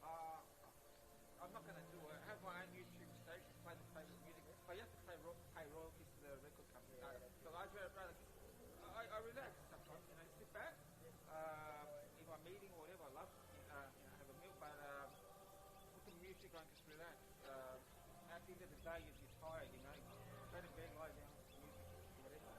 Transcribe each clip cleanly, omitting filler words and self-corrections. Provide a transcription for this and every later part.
Uh, I'm not gonna do it. I have my own YouTube station, play the favorite music, but you have to pay royalties to the record company. So I'd rather just, I relax sometimes, sit back, in my meeting or whatever. I love, have a meal, but put the music on, just relax. At the end of the day, you're tired, go to bed, lie down, music, whatever.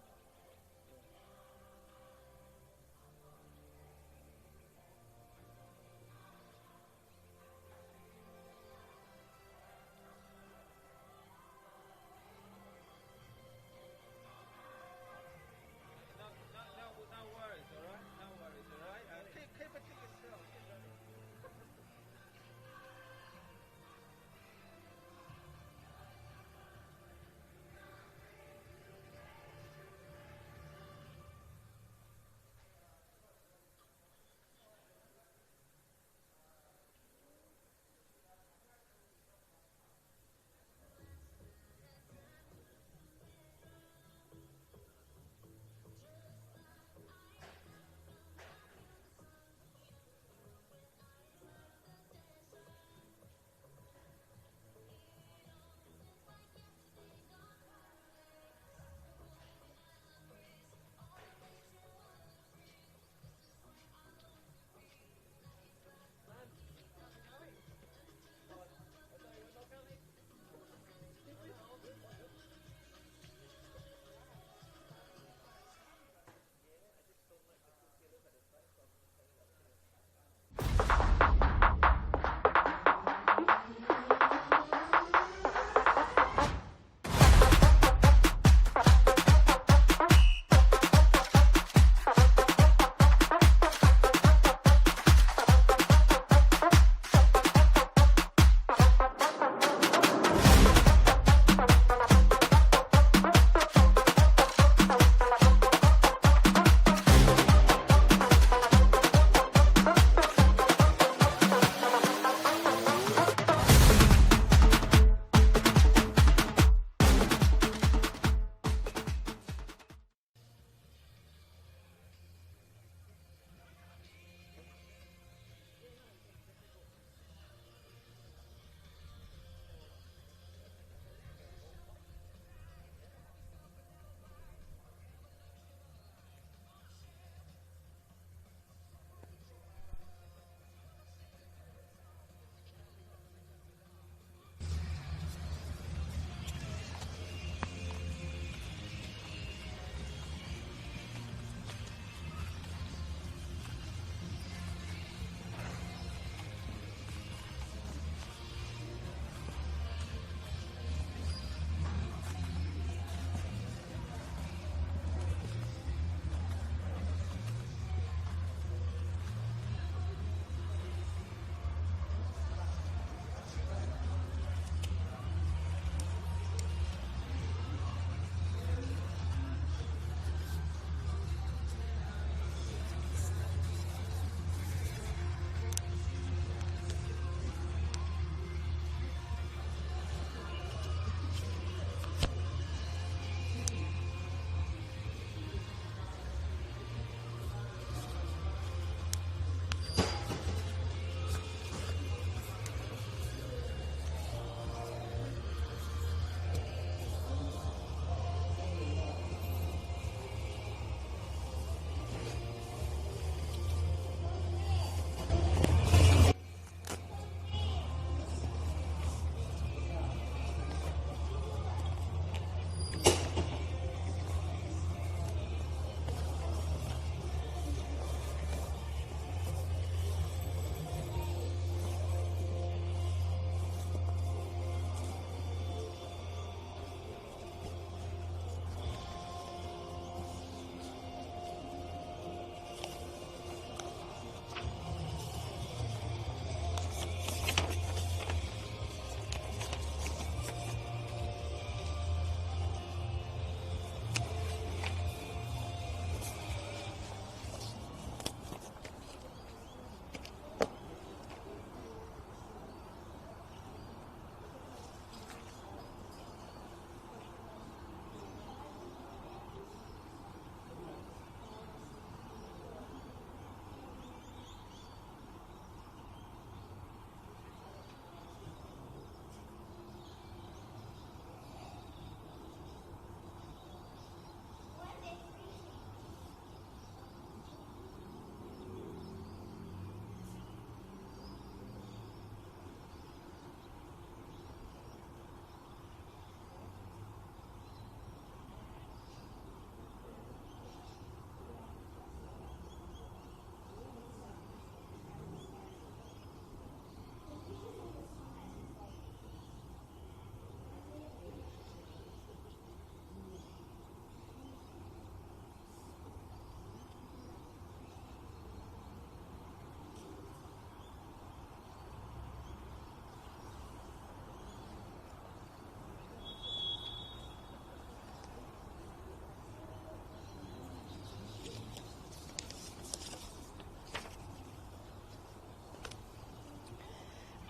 No worries, all right? No worries, all right? Keep it to yourself.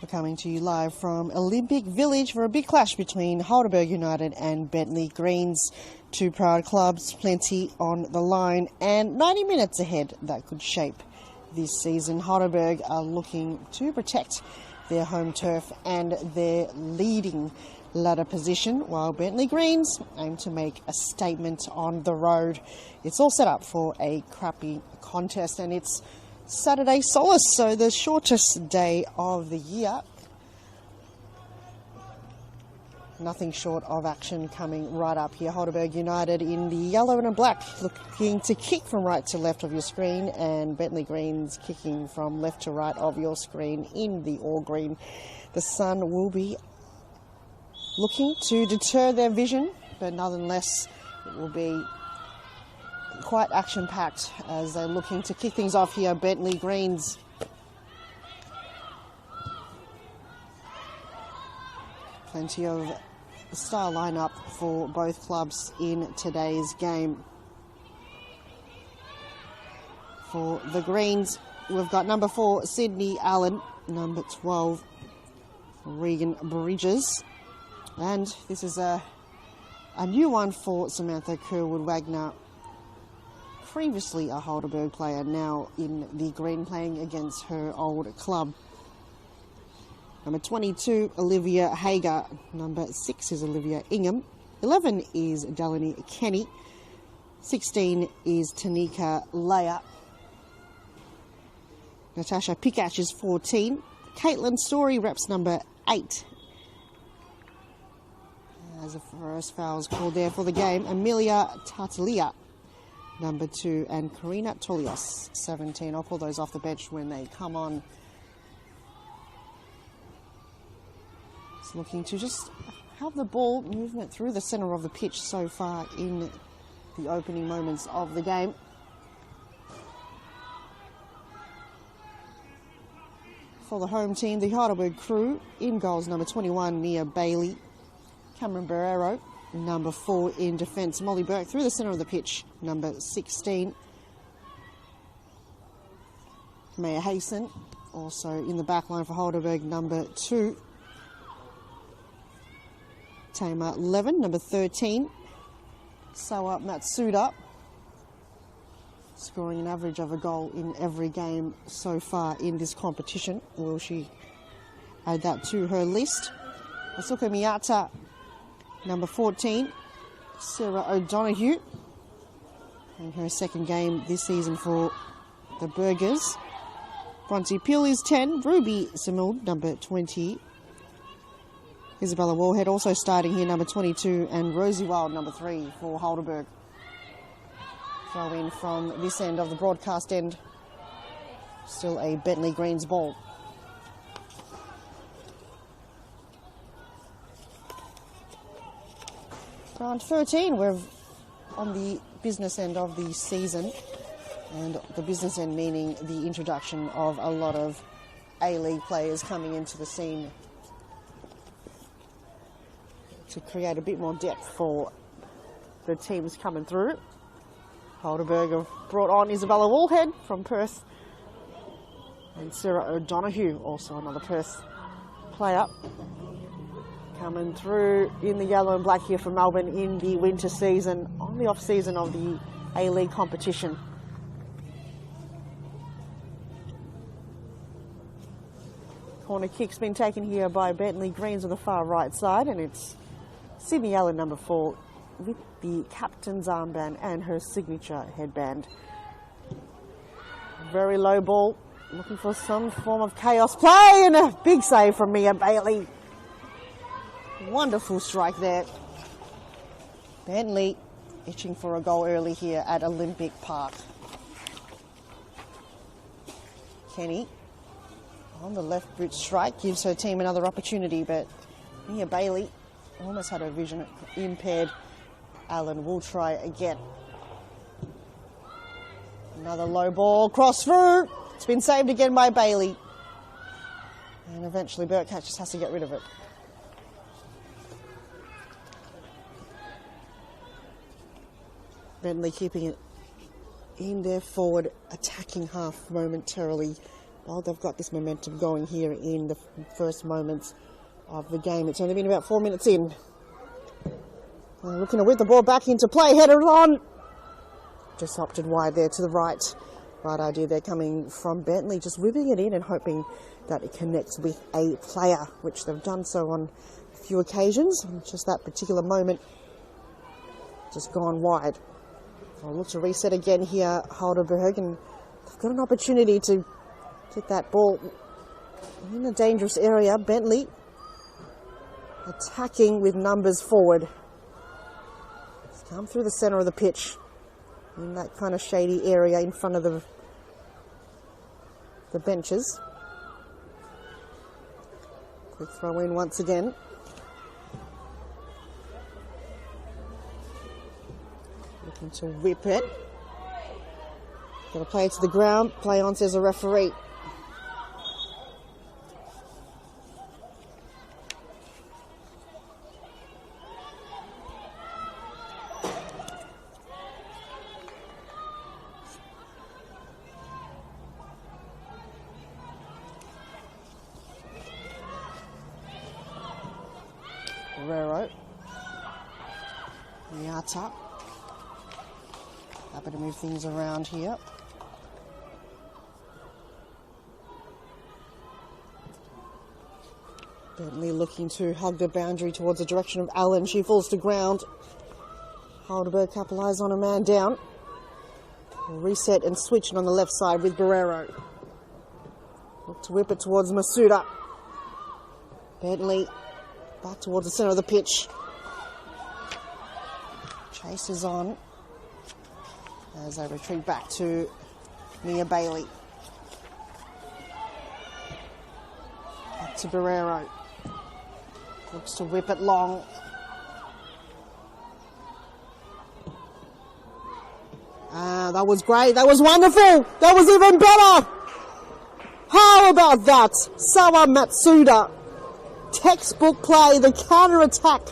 We're coming to you live from Olympic Village for a big clash between Heidelberg United and Bentleigh Greens. Two proud clubs, plenty on the line, and 90 minutes ahead that could shape this season. Heidelberg are looking to protect their home turf and their leading ladder position, while Bentleigh Greens aim to make a statement on the road. It's all set up for a crappy contest, and it's Saturday Solace, so the shortest day of the year. Nothing short of action coming right up here. Heidelberg United in the yellow and black, looking to kick from right to left of your screen, and Bentleigh Greens kicking from left to right of your screen in the all green. The sun will be looking to deter their vision, but nonetheless it will be quite action-packed as they're looking to kick things off here. Bentleigh Greens. Plenty of star lineup for both clubs in today's game. For the Greens, we've got number 4, Sydney Allen, number 12, Regan Bridges, and this is a new one for Samantha Kerwood-Wagner, previously a Heidelberg player, now in the green playing against her old club. Number 22, Olivia Hager. Number 6 is Olivia Ingham. 11 is Delaney Kenny. 16 is Tanika Leia. Natasha Pikach is 14. Caitlin Story reps number 8. As a first foul is called there for the game. Amelia Tartaglia, number 2, and Karina Tolios, 17. I'll pull those off the bench when they come on. It's looking to just have the ball movement through the centre of the pitch so far in the opening moments of the game. For the home team, the Heidelberg crew, in goals, number 21, Mia Bailey. Cameron Barrero, number 4 in defence. Molly Burke through the centre of the pitch, number 16. Maya Hasten, also in the back line for Heidelberg, number 2. Tama Levin, number 13. Sawa Matsuda, scoring an average of a goal in every game so far in this competition. Will she add that to her list? Asuka Miyata, number 14, Sarah O'Donoghue, in her second game this season for the Burgers. Bronte Peel is 10, Ruby Simuld, number 20. Isabella Warhead also starting here, number 22, and Rosie Wild, number 3 for Heidelberg. Throw in from this end of the broadcast end. Still a Bentleigh Greens ball. Round 13, we're on the business end of the season, and the business end meaning the introduction of a lot of A-League players coming into the scene to create a bit more depth for the teams coming through. Heidelberg have brought on Isabella Wallhead from Perth, and Sarah O'Donoghue, also another Perth player, coming through in the yellow and black here for Melbourne in the winter season, on the off season of the A-League competition. Corner kick's been taken here by Bentleigh Greens on the far right side, and it's Sydney Allen, number 4, with the captain's armband and her signature headband. Very low ball, looking for some form of chaos play, and a big save from Mia Bailey. Wonderful strike there. Bentleigh itching for a goal early here at Olympic Park. Kenny on the left boot strike gives her team another opportunity, but Mia Bailey almost had her vision impaired. Allen will try again. Another low ball, cross through. It's been saved again by Bailey. And eventually Burkett just has to get rid of it. Bentleigh keeping it in their forward attacking half momentarily. well, they've got this momentum going here in the first moments of the game. It's only been about 4 minutes in. Looking to whip the ball back into play, header on. Just opted wide there to the right. Right idea there coming from Bentleigh, just whipping it in and hoping that it connects with a player, which they've done so on a few occasions. Just that particular moment, just gone wide. I'll look to reset again here, Heidelberg, and they've got an opportunity to get that ball in a dangerous area. Bentleigh attacking with numbers forward. It's come through the centre of the pitch in that kind of shady area in front of the benches. Quick throw in once again. Looking to whip it. Got to play it to the ground. Play on, says a referee. Guerrero. Miata. Happy to move things around here. Bentleigh looking to hug the boundary towards the direction of Allen. She falls to ground. Heidelberg capitalise on a man down. Reset and switch on the left side with Guerrero. Look to whip it towards Masuda. Bentleigh back towards the centre of the pitch. Chase is on as they retreat back to Mia Bailey. Back to Guerrero. Looks to whip it long. That was great. That was wonderful. That was even better. How about that? Sawa Matsuda. Textbook play, the counter-attack.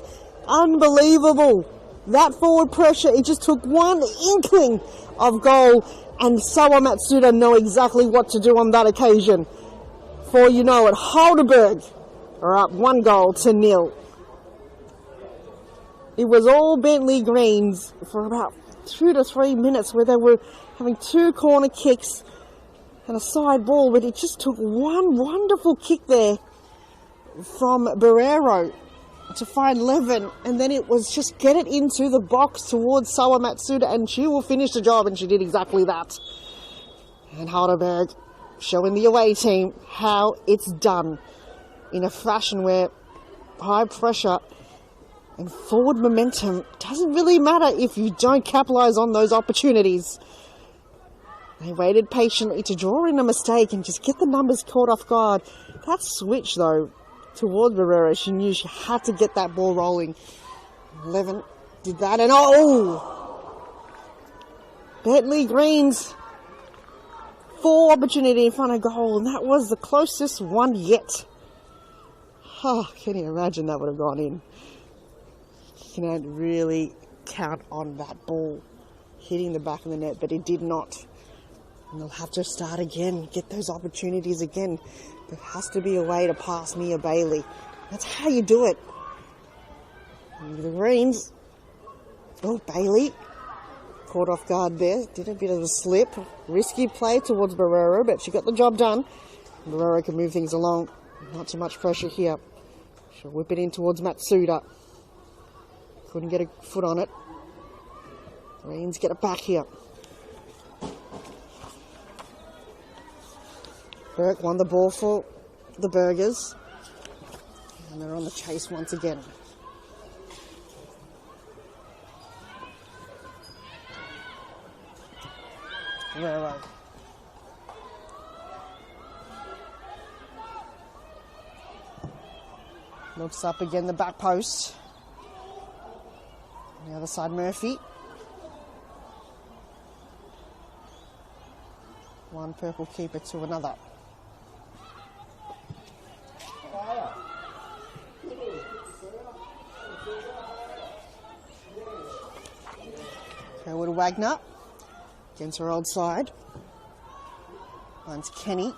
Unbelievable. That forward pressure, it just took one inkling of goal, and Sawa Matsuda know exactly what to do on that occasion. For you know it, Heidelberg are up 1-0. It was all Bentleigh Greens for about 2 to 3 minutes where they were having 2 corner kicks and a side ball, but it just took one wonderful kick there from Guerrero to find Levin, and then it was just get it into the box towards Sawa Matsuda and she will finish the job, and she did exactly that. And Heidelberg showing the away team how it's done in a fashion where high pressure and forward momentum doesn't really matter if you don't capitalise on those opportunities. They waited patiently to draw in a mistake and just get the numbers caught off guard. That switch though towards Guerrero, she knew she had to get that ball rolling. 11 did that, and Bentleigh Greens 4 opportunity in front of goal, and that was the closest one yet. Can you imagine that would have gone in? You can really count on that ball hitting the back of the net, but it did not. And they'll have to start again, get those opportunities again. There has to be a way to pass Mia Bailey. That's how you do it. And the Greens. Bailey caught off guard there. Did a bit of a slip. Risky play towards Guerrero, but she got the job done. Guerrero can move things along. Not too much pressure here. She'll whip it in towards Matsuda. Couldn't get a foot on it. Greens get it back here. Burke won the ball for the Burgers. And they're on the chase once again. Guerrero. Looks up again, the back post. On the other side, Murphy. One purple keeper to another. Herwood Wagner against her old side. Finds Kenny.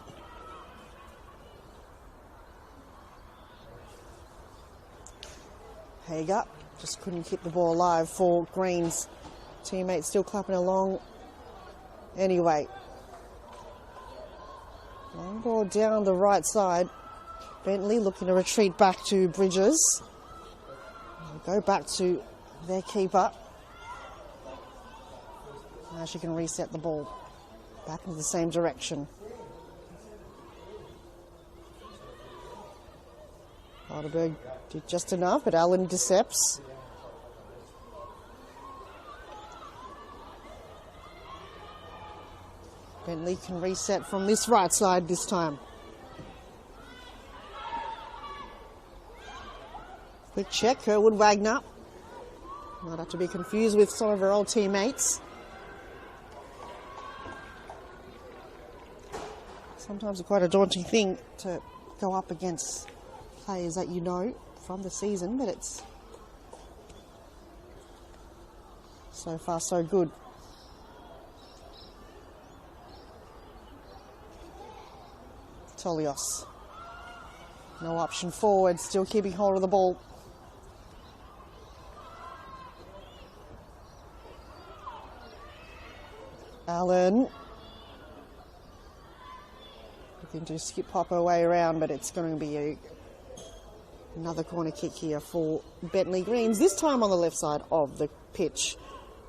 Hager just couldn't keep the ball alive for Green's teammates, still clapping along. Anyway, long ball down the right side. Bentleigh looking to retreat back to Bridges. Go back to their keeper. Now she can reset the ball back into the same direction. Heidelberg did just enough, but Allen intercepts. Bentleigh can reset from this right side this time. Quick check, Kerwood Wagner. Might have to be confused with some of her old teammates. Sometimes it's quite a daunting thing to go up against players that you know from the season, but it's so far so good. Tolios. No option forward, still keeping hold of the ball. Allen. Looking to skip hop her way around, but it's going to be another corner kick here for Bentleigh Greens, this time on the left side of the pitch.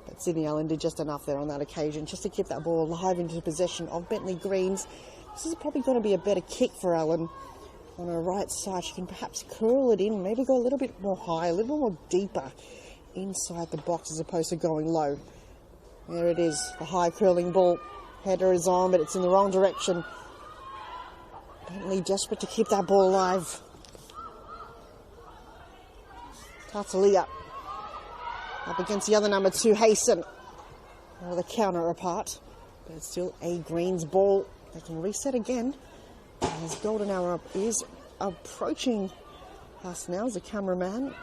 But Sydney Allen did just enough there on that occasion, just to keep that ball alive into possession of Bentleigh Greens. This is probably going to be a better kick for Allen. On her right side, she can perhaps curl it in, maybe go a little bit more high, a little more deeper inside the box as opposed to going low. There it is, the high curling ball. Header is on, but it's in the wrong direction. Bentleigh desperate to keep that ball alive. Tartaglia up against the other number 2, Hayson. Now the counter apart, but it's still a Greens ball. They can reset again. As Golden Hour is approaching us now as a cameraman.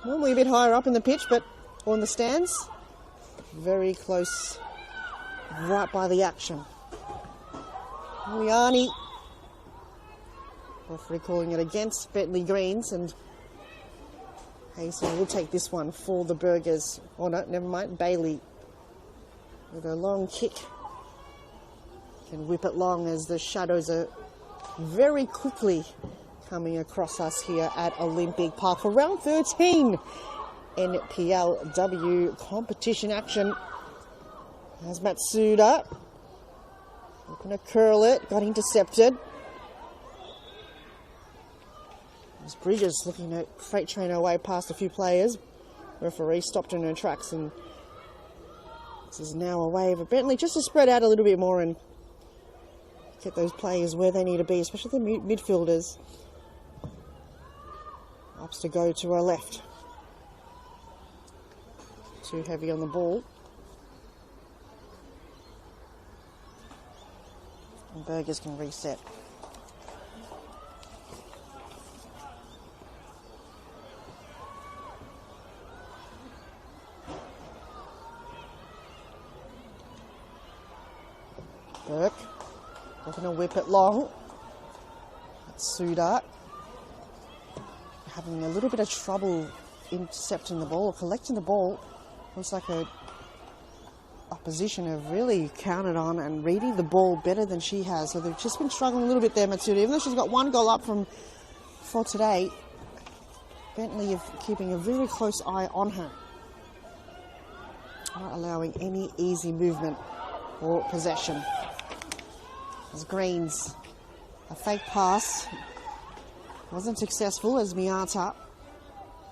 Normally a bit higher up in the pitch, but on the stands. Very close, right by the action. Liani. Referee calling it against Bentleigh Greens, and Hayson will take this one for the Burgers. Oh no, never mind. Bailey with a long kick. Can whip it long as the shadows are very quickly coming across us here at Olympic Park for round 13 NPLW competition action. As Matsuda looking to curl it, got intercepted. As Bridges looking to freight train her way past a few players. Referee stopped in her tracks, and this is now a wave of Bentleigh just to spread out a little bit more and get those players where they need to be, especially the midfielders. Opts to go to her left. Too heavy on the ball. And Burgers can reset. Burke. Looking to whip it long. That's Suda. Having a little bit of trouble intercepting the ball or collecting the ball. Looks like a opposition have really counted on and reading the ball better than she has. So they've just been struggling a little bit there, Matsuda. Even though she's got one goal up for today, Bentleigh is keeping a very close eye on her. Not allowing any easy movement or possession. As Greens, a fake pass, wasn't successful as Miata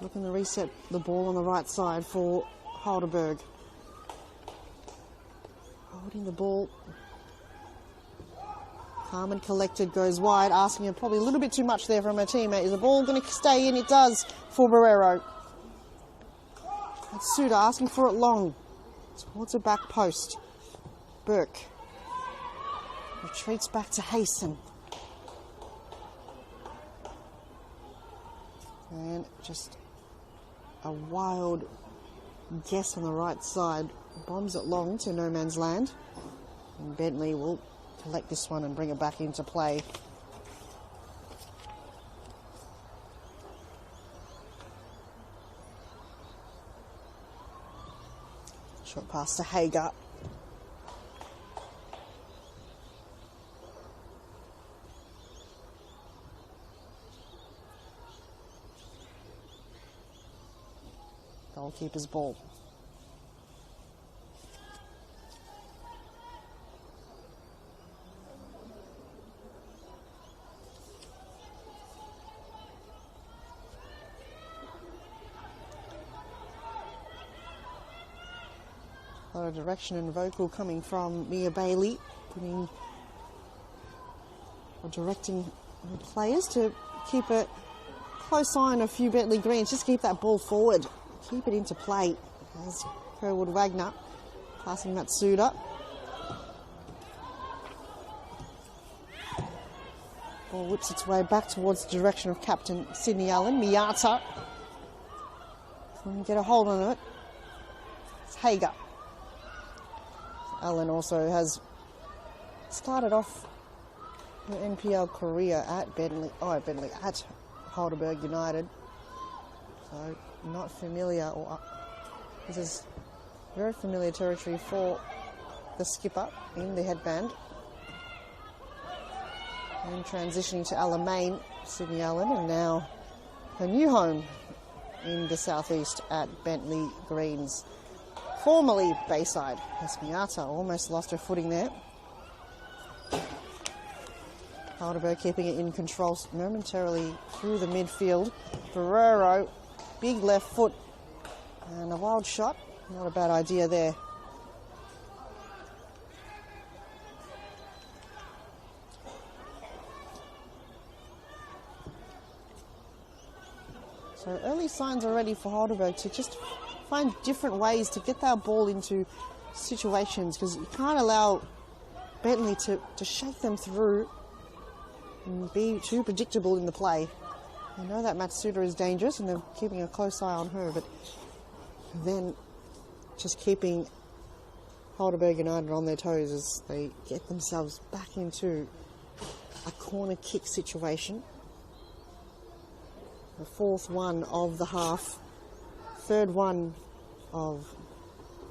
looking to reset the ball on the right side for Heidelberg. Holding the ball, calm and collected, goes wide, asking her probably a little bit too much there from her teammate. Is the ball going to stay in? It does for Barrero. That's Suda asking for it long towards the back post. Burke retreats back to Hayson. And just a wild guess on the right side. Bombs it long to no man's land. And Bentleigh will collect this one and bring it back into play. Short pass to Hager. Goalkeeper's ball. A lot of direction and vocal coming from Mia Bailey, putting or directing the players to keep a close eye on a few Bentleigh Greens, just keep that ball forward, keep it into play. As Kerwood Wagner passing Matsuda. Ball whips its way back towards the direction of captain Sydney Allen. Miata can get a hold on it. It's Hager. Allen also has started off her NPL career at Bentleigh, at Heidelberg United. So not familiar, or this is very familiar territory for the skipper in the headband. And transitioning to Alamein, Sydney Allen, and now her new home in the southeast at Bentleigh Greens. Formerly Bayside. Miata almost lost her footing there. Heidelberg keeping it in control momentarily through the midfield. Ferrero, big left foot and a wild shot. Not a bad idea there. So early signs already for Heidelberg to just find different ways to get that ball into situations, because you can't allow Bentleigh to shake them through and be too predictable in the play. I know that Matsuda is dangerous and they're keeping a close eye on her, but then just keeping Heidelberg United on their toes as they get themselves back into a corner kick situation. The fourth one of the half. Third one of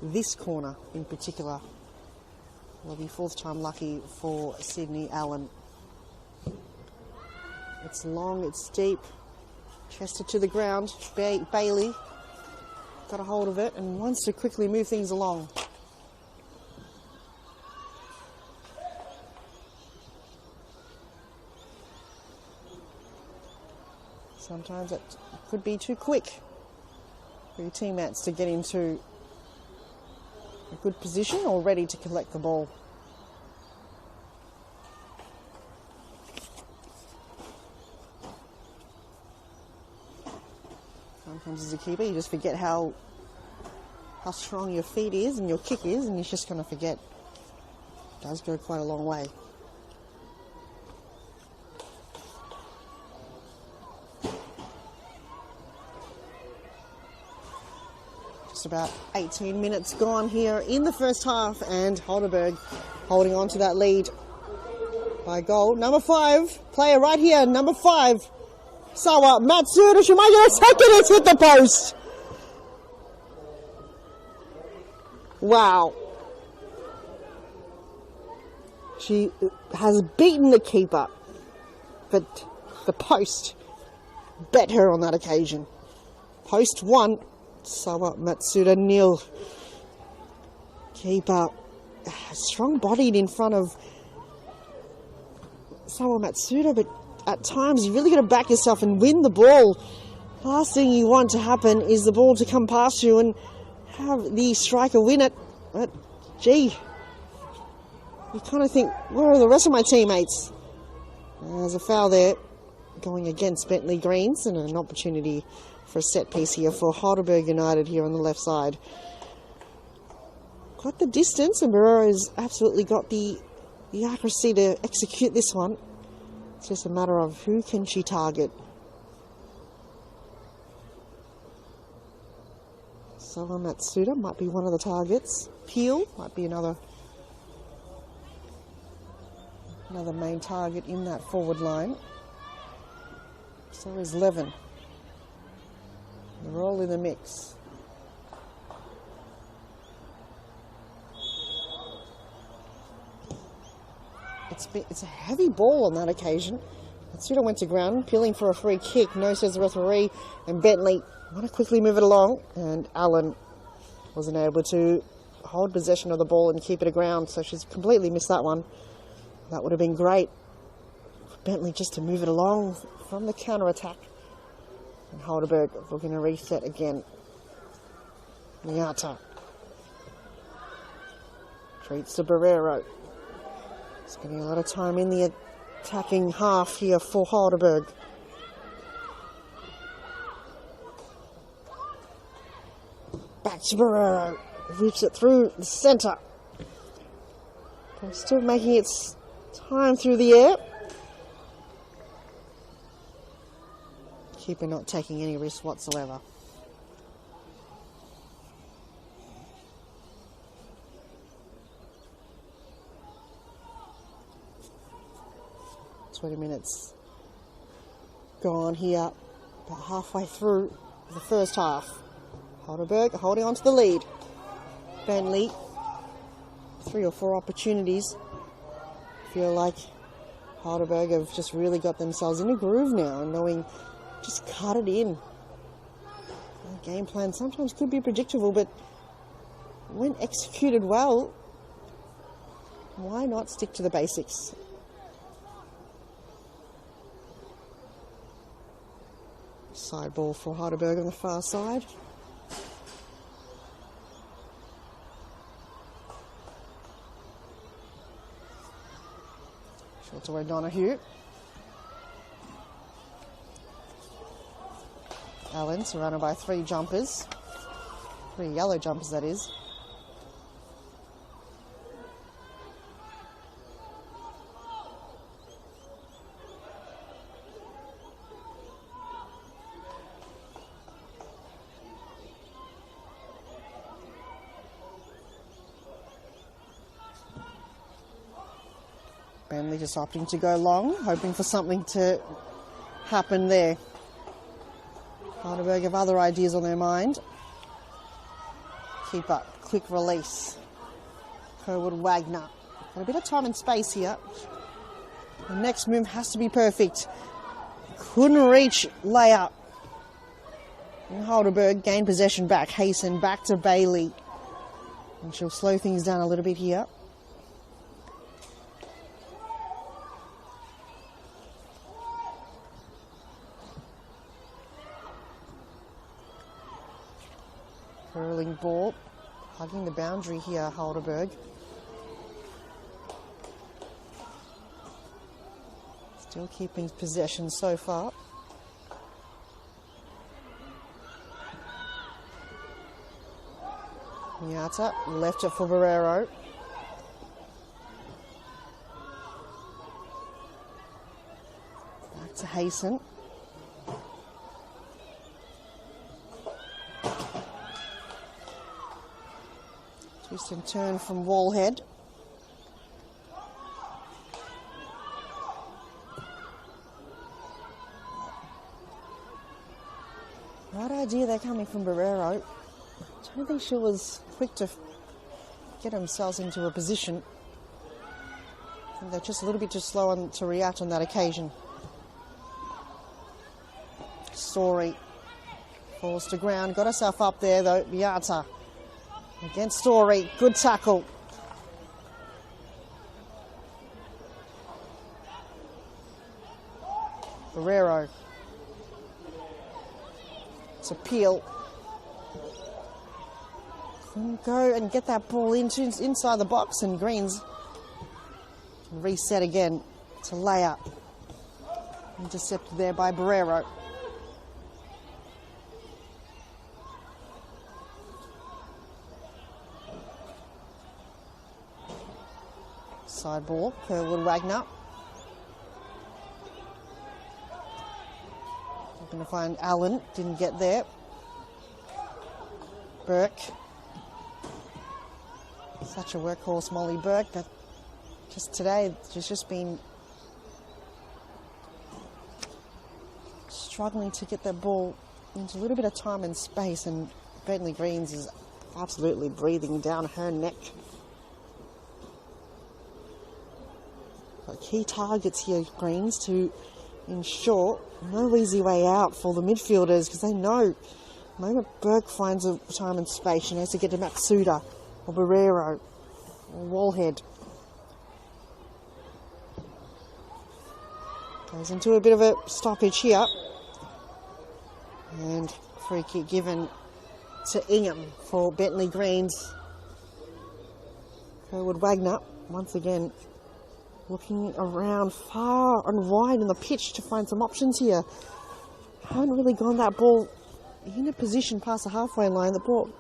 this corner in particular. Will be fourth time lucky for Sydney Allen. It's long, it's deep, chested to the ground. Bailey got a hold of it and wants to quickly move things along. Sometimes it could be too quick for your teammates to get into a good position or ready to collect the ball. Sometimes as a keeper you just forget how strong your feet is and your kick is, and you're just going to forget. It does go quite a long way. About 18 minutes gone here in the first half, and Heidelberg holding on to that lead by goal. Number 5, player right here, number 5, Sawa Matsuda. She might get a second. It's hit the post. Wow. She has beaten the keeper, but the post bet her on that occasion. Post 1. Sawa Matsuda nil. Keeper strong-bodied in front of Sawa Matsuda, but at times you really got to back yourself and win the ball. Last thing you want to happen is the ball to come past you and have the striker win it. But gee, you kind of think, where are the rest of my teammates? There's a foul there going against Bentleigh Greens, and an opportunity for a set piece here for Heidelberg United here on the left side. Got the distance, and Barrero's absolutely got the accuracy to execute this one. It's just a matter of who can she target. Sawa Matsuda might be one of the targets. Peel might be another main target in that forward line. So is Levin. They're all in the mix. It's a heavy ball on that occasion. Matsuda went to ground, appealing for a free kick. No, says the referee. And Bentleigh want to quickly move it along. And Allen wasn't able to hold possession of the ball and keep it aground. So she's completely missed that one. That would have been great for Bentleigh just to move it along from the counter-attack. And Heidelberg looking to reset again. Miata treats to Barrero. Spending a lot of time in the attacking half here for Heidelberg. Back to Barrero. Whips it through the centre. But still making its time through the air. Keeper not taking any risks whatsoever. Minutes gone here, about halfway through the first half. Heidelberg holding on to the lead. Bentleigh, 3 or 4 opportunities. Feel like Heidelberg have just really got themselves in a groove now, and knowing just cut it in. The game plan sometimes could be predictable, but when executed well, why not stick to the basics? Side ball for Heidelberg on the far side. Short to O'Donoghue. Allen surrounded by 3 jumpers. 3 yellow jumpers, that is. Bentleigh just opting to go long, hoping for something to happen there. Heidelberg have other ideas on their mind. Keep up, quick release. Kerwood Wagner. Got a bit of time and space here. The next move has to be perfect. Couldn't reach layup. And Heidelberg gained possession back. Hasten back to Bailey. And she'll slow things down a little bit here. Curling ball, hugging the boundary here, Heidelberg. Still keeping possession so far. Miata left it for Barrero. Back to Hasten. Twist and turn from Wallhead. Right idea they're coming from Barrero. I don't think she was quick to get themselves into a position. I think they're just a little bit too slow to react on that occasion. Story falls to ground. Got herself up there though. Miata against Story. Good tackle. Barrero. It's a peel. Couldn't go and get that ball inside the box, and Greens can reset again. It's a layup. Intercepted there by Barrero. Side ball, Kerwood Wagner. Going to find Allen, didn't get there. Burke. Such a workhorse, Molly Burke, but just today she's just been struggling to get that ball into a little bit of time and space, and Bentleigh Greens is absolutely breathing down her neck. key targets here, Greens, to ensure no easy way out for the midfielders, because they know the moment Burke finds a time and space, she knows to get to Matsuda or Barrero or Wallhead. Goes into a bit of a stoppage here. And free kick given to Ingham for Bentleigh Greens. Kerwood Wagner, once again, looking around far and wide in the pitch to find some options here. Haven't really gone that ball in a position past the halfway line. The ball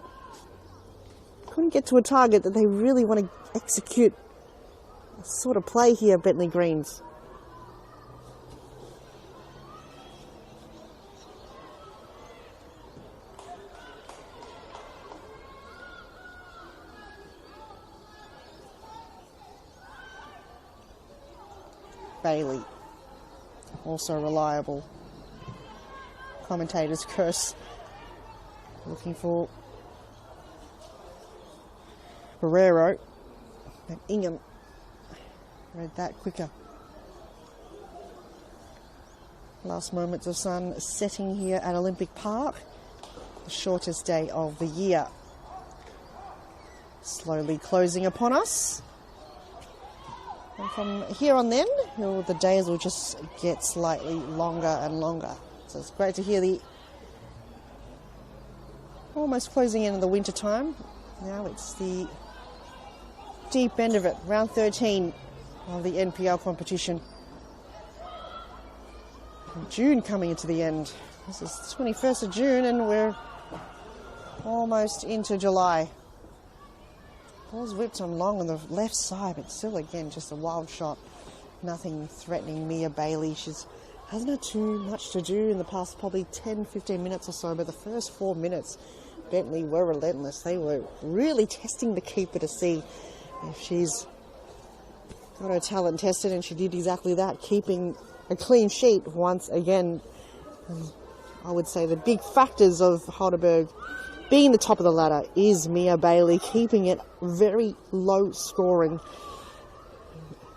couldn't get to a target that they really want to execute a sort of play here, Bentleigh Greens. Bailey, also reliable. Commentator's curse. Looking for Barrero, and Ingham read that quicker. Last moments of sun setting here at Olympic Park. The shortest day of the year. Slowly closing upon us. And from here on then, the days will just get slightly longer and longer. So it's great to hear the almost closing in of the winter time. Now it's the deep end of it, round 13 of the NPL competition. June coming into the end. This is the 21st of June and we're almost into July. Ball's whipped on long on the left side, but still again just a wild shot. Nothing threatening Mia Bailey. She hasn't had too much to do in the past probably 10-15 minutes or so, but the first 4 minutes Bentleigh were relentless. They were really testing the keeper to see if she's got her talent tested, and she did exactly that, keeping a clean sheet once again. I would say the big factors of Heidelberg being the top of the ladder is Mia Bailey, keeping it very low scoring,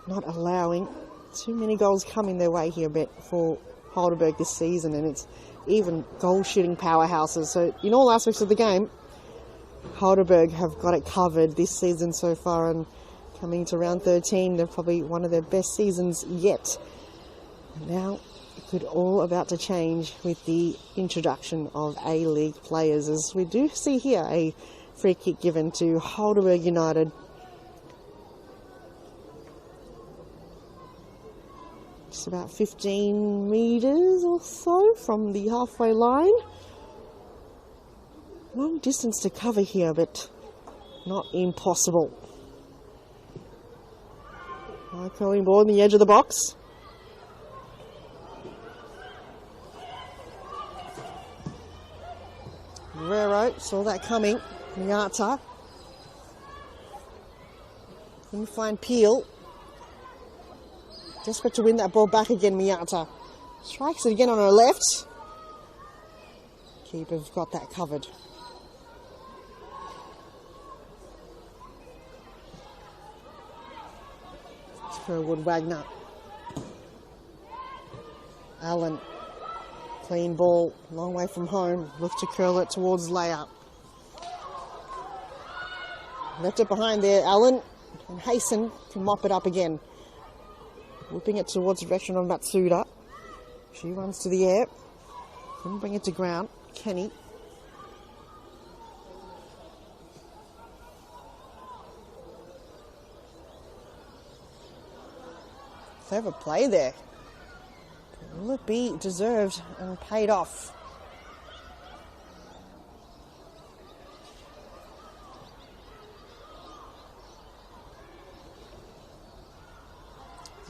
not allowing too many goals coming their way here for Heidelberg this season, and it's even goal shooting powerhouses. So in all aspects of the game, Heidelberg have got it covered this season so far, and coming to round 13, they're probably one of their best seasons yet. And now it could all about to change with the introduction of A-League players, as we do see here a free kick given to Heidelberg United. Just about 15 metres or so from the halfway line. Long distance to cover here, but not impossible. High curling ball on the edge of the box. Barrero saw that coming. Miata. Couldn't find Peel. Desperate to win that ball back again, Miata. Strikes it again on her left. Keeper's got that covered. Kerwood Wagner. Allen. Clean ball, long way from home. Look to curl it towards layup. Left it behind there, Allen. And Hasten can mop it up again. Whipping it towards the direction of Matsuda. She runs to the air. Couldn't bring it to ground. Kenny. Clever play there. Will it be deserved and paid off?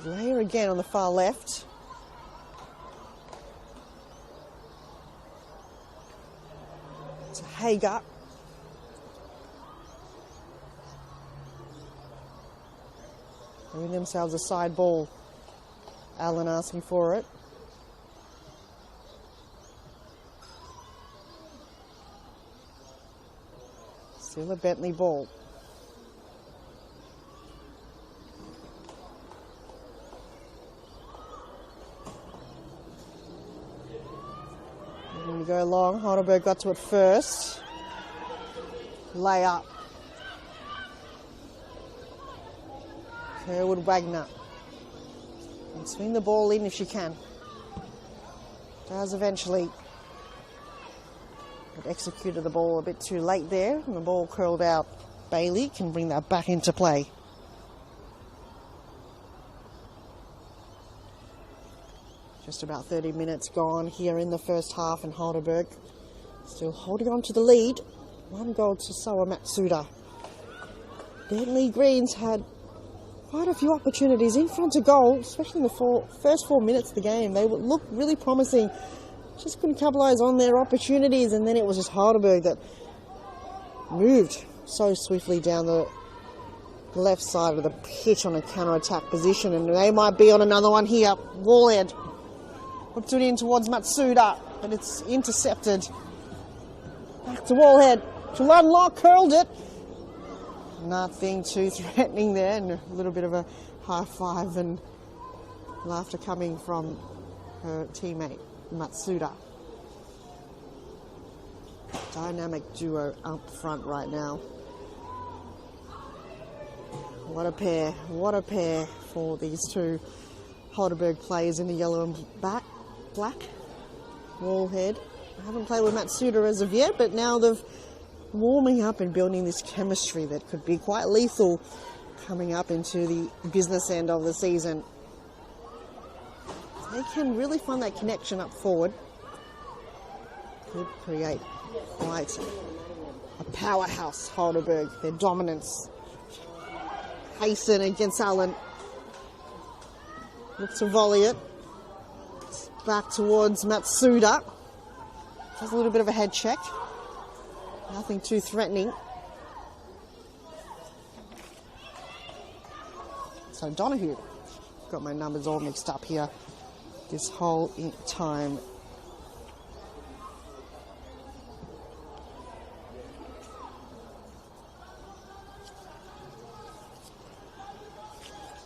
Layer again on the far left. To Hager. Giving themselves a side ball. Allen asking for it. Still a Bentleigh ball. go long. Heidelberg got to it first. Lay up. Kerwood Wagner. And swing the ball in if she can. Does eventually. But executed the ball a bit too late there, and the ball curled out. Bailey can bring that back into play. Just about 30 minutes gone here in the first half, and Heidelberg still holding on to the lead. 1 goal to Sawa Matsuda. Bentleigh Greens had quite a few opportunities in front of goal, especially in the first 4 minutes of the game. They looked really promising. Just couldn't capitalise on their opportunities, and then it was just Heidelberg that moved so swiftly down the left side of the pitch on a counter-attack position, and they might be on another one here. Wallhead puts it in towards Matsuda, but it's intercepted. Back to Wallhead. To unlock, curled it. Nothing too threatening there, and a little bit of a high five and laughter coming from her teammate Matsuda. Dynamic duo up front right now. What a pair for these two Heidelberg players in the yellow and black. Wallhead. I haven't played with Matsuda as of yet, but now they've warming up and building this chemistry that could be quite lethal coming up into the business end of the season. They can really find that connection up forward. Could create quite a powerhouse, Heidelberg. Their dominance. Hasten against Allen. Looks to volley it. It's back towards Matsuda. Has a little bit of a head check. Nothing too threatening. So Donahue. Got my numbers all mixed up here this whole time.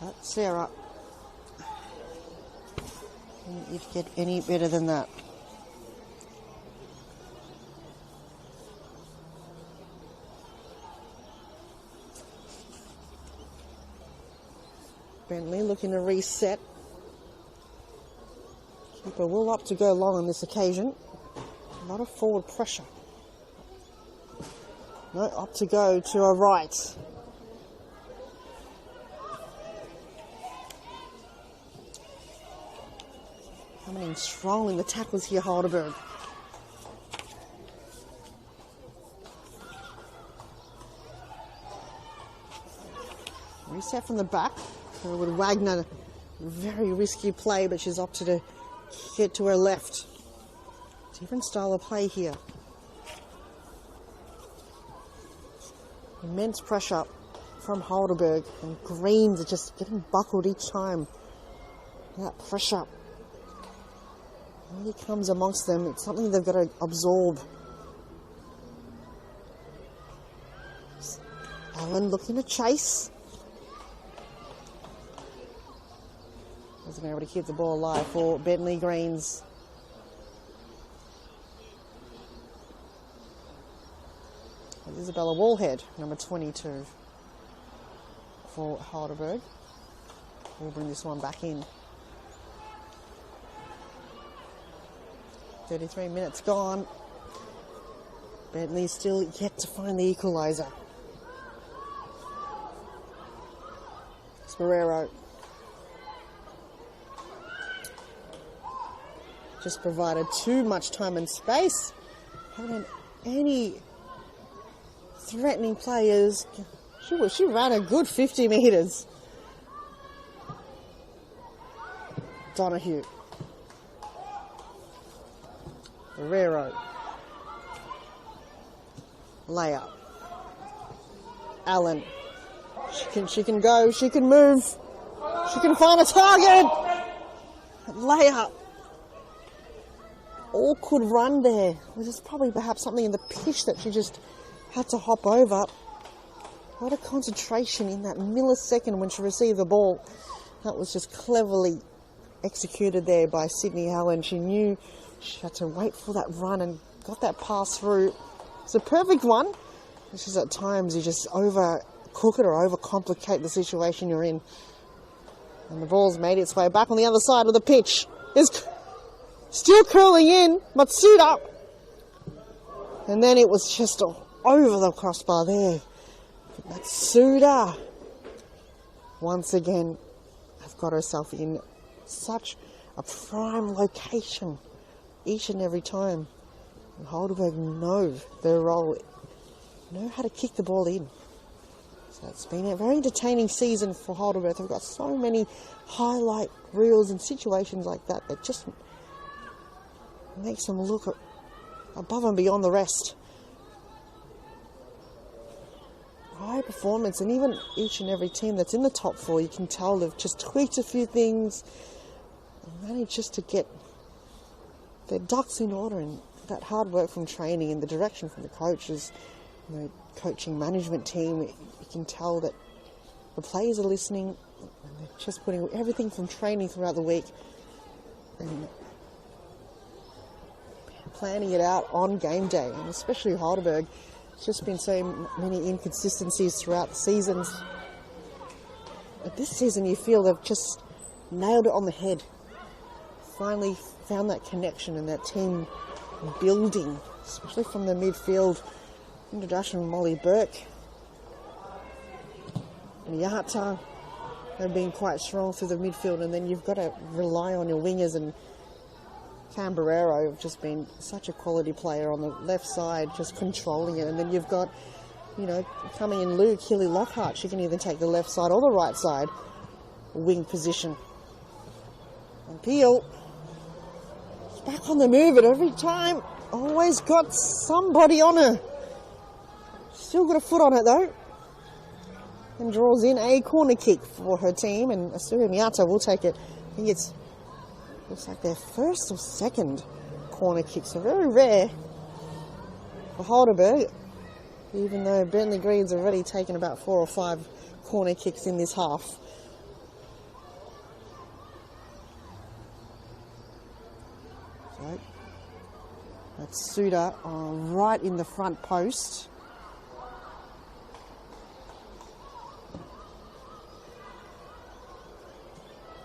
That's Sarah. Can it get any better than that? Bentleigh looking to reset. Keeper will opt to go long on this occasion. A lot of forward pressure. No, opt to go to her right. Coming in strong in the tackles here, Heidelberg. Reset from the back. With Wagner, very risky play, but she's opted to get to her left. Different style of play here. Immense pressure from Heidelberg, and Greens are just getting buckled each time. That pressure really comes amongst them. It's something they've got to absorb. Allen looking to chase. Wasn't able to keep the ball alive for Bentleigh Greens. And Isabella Wallhead, number 22 for Heidelberg. We'll bring this one back in. 33 minutes gone. Bentleigh still yet to find the equaliser. Sperero. Just provided too much time and space. Haven't any threatening players. She ran a good 50 metres. Donahue. Guerrero. Layup. Allen. She can go. She can move. She can find a target. Layup. Awkward run there. There's probably perhaps something in the pitch that she just had to hop over. A lot of concentration in that millisecond when she received the ball. That was just cleverly executed there by Sydney Allen. She knew she had to wait for that run and got that pass through. It's a perfect one. It's just at times you just overcook it or overcomplicate the situation you're in. And the ball's made its way back on the other side of the pitch. It's still curling in, Matsuda. And then it was just over the crossbar there. Matsuda, once again, has got herself in such a prime location each and every time. And Heidelberg know their role, know how to kick the ball in. So it's been a very entertaining season for Heidelberg. They've got so many highlight reels and situations like that that just makes them look above and beyond the rest. High performance, and even each and every team that's in the top four, you can tell they've just tweaked a few things and managed just to get their ducks in order, and that hard work from training and the direction from the coaches, coaching management team. You can tell that the players are listening and they're just putting everything from training throughout the week and planning it out on game day. And especially Heidelberg, it's just been so many inconsistencies throughout the seasons. But this season you feel they've just nailed it on the head. Finally found that connection and that team building, especially from the midfield. Introduction of Molly Burke, Miata have been quite strong through the midfield, and then you've got to rely on your wingers, and Camberero have just been such a quality player on the left side, just controlling it. And then you've got, coming in Lou Keely Lockhart. She can either take the left side or the right side wing position. And Peel is back on the move at every time. Always got somebody on her. Still got a foot on it though. And draws in a corner kick for her team, and Asuka Miata will take it. I think looks like their first or second corner kick, so very rare for Heidelberg, even though Bentleigh Green's already taken about 4 or 5 corner kicks in this half. So that's Suda right in the front post.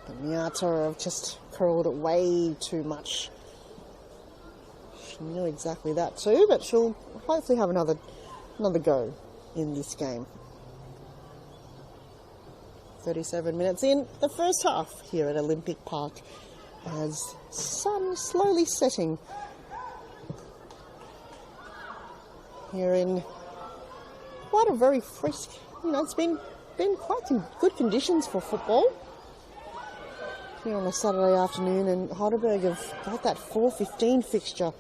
But Miata have just curled it way too much. She knew exactly that too, but she'll hopefully have another go in this game. 37 minutes in the first half here at Olympic Park, as sun slowly setting here in quite a very frisk, it's been quite good conditions for football here on a Saturday afternoon, and Heidelberg have got that 4:15 fixture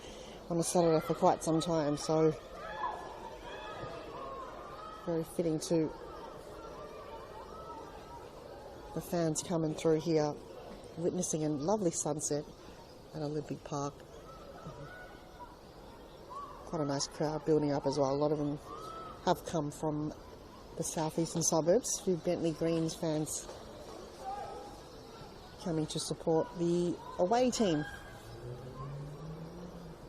on a Saturday for quite some time, so very fitting to the fans coming through here, witnessing a lovely sunset at Olympic Park. Quite a nice crowd building up as well. A lot of them have come from the southeastern suburbs, few Bentleigh Greens fans coming to support the away team,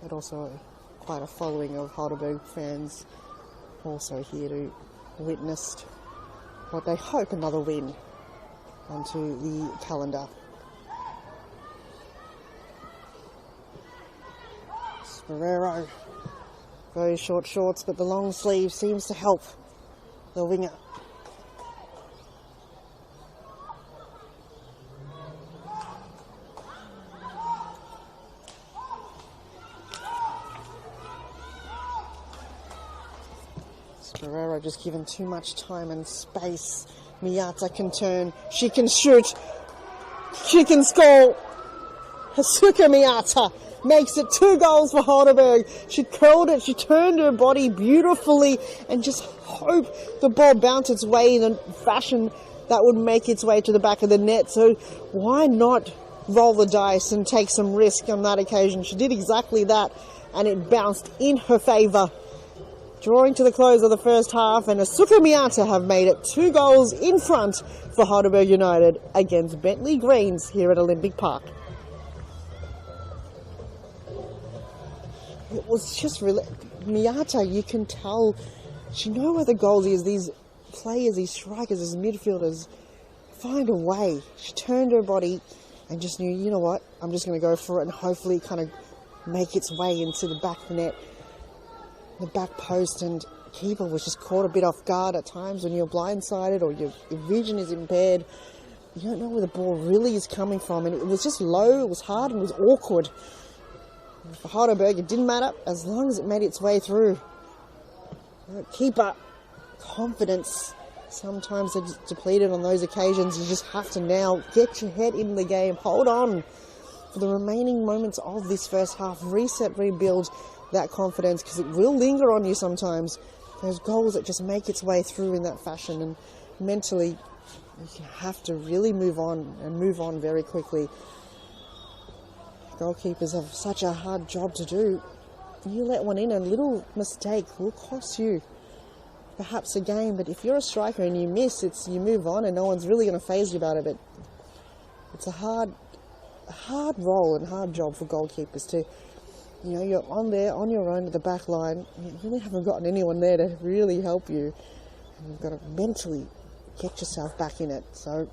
but also quite a following of Heidelberg fans also here to witness what they hope another win onto the calendar. Ferrero, very short shorts, but the long sleeve seems to help the winger. Ferrero just given too much time and space. Miata can turn, she can shoot, she can score. Hasuka Miata makes it 2 goals for Heidelberg. She curled it, she turned her body beautifully and just hope the ball bounced its way in a fashion that would make its way to the back of the net. So why not roll the dice and take some risk on that occasion? She did exactly that, and it bounced in her favour. drawing to the close of the first half, and Asuka Miyata have made it 2 goals in front for Heidelberg United against Bentleigh Greens here at Olympic Park. It was just really... Miyata, you can tell, she knows where the goal is. These players, these strikers, these midfielders find a way. She turned her body and just knew, you know what, I'm just going to go for it and hopefully kind of make its way into the back of the net, the back post, and keeper was just caught a bit off guard at times when you're blindsided or your vision is impaired. You don't know where the ball really is coming from, and it was just low, it was hard, and it was awkward. And for Heidelberg, it didn't matter as long as it made its way through. Keeper confidence, sometimes it's depleted on those occasions. You just have to now get your head in the game, hold on for the remaining moments of this first half, reset, rebuild that confidence, because it will linger on you sometimes. Those goals that just make its way through in that fashion, and mentally you have to really move on, and move on very quickly. Goalkeepers have such a hard job to do. You let one in, a little mistake will cost you perhaps a game, but if you're a striker and you miss, you move on and no one's really going to faze you about it. But it's a hard role and hard job for goalkeepers to, you know, you're on there on your own at the back line. You really haven't gotten anyone there to really help you, and you've got to mentally get yourself back in it. So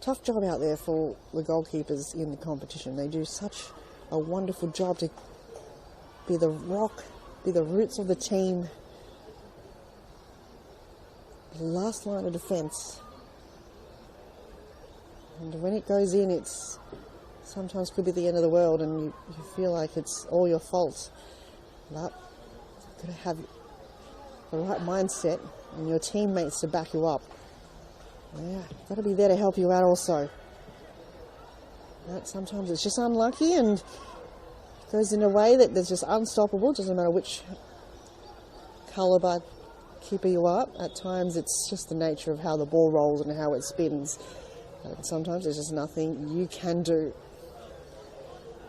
tough job out there for the goalkeepers in the competition. They do such a wonderful job to be the rock, be the roots of the team, the last line of defence. And when it goes in, it's sometimes could be the end of the world, and you feel like it's all your fault. But you've got to have the right mindset and your teammates to back you up. Yeah, you've got to be there to help you out also. But sometimes it's just unlucky and it goes in a way that there's just unstoppable. Doesn't matter which calibre keeper you are. At times it's just the nature of how the ball rolls and how it spins. And sometimes there's just nothing you can do.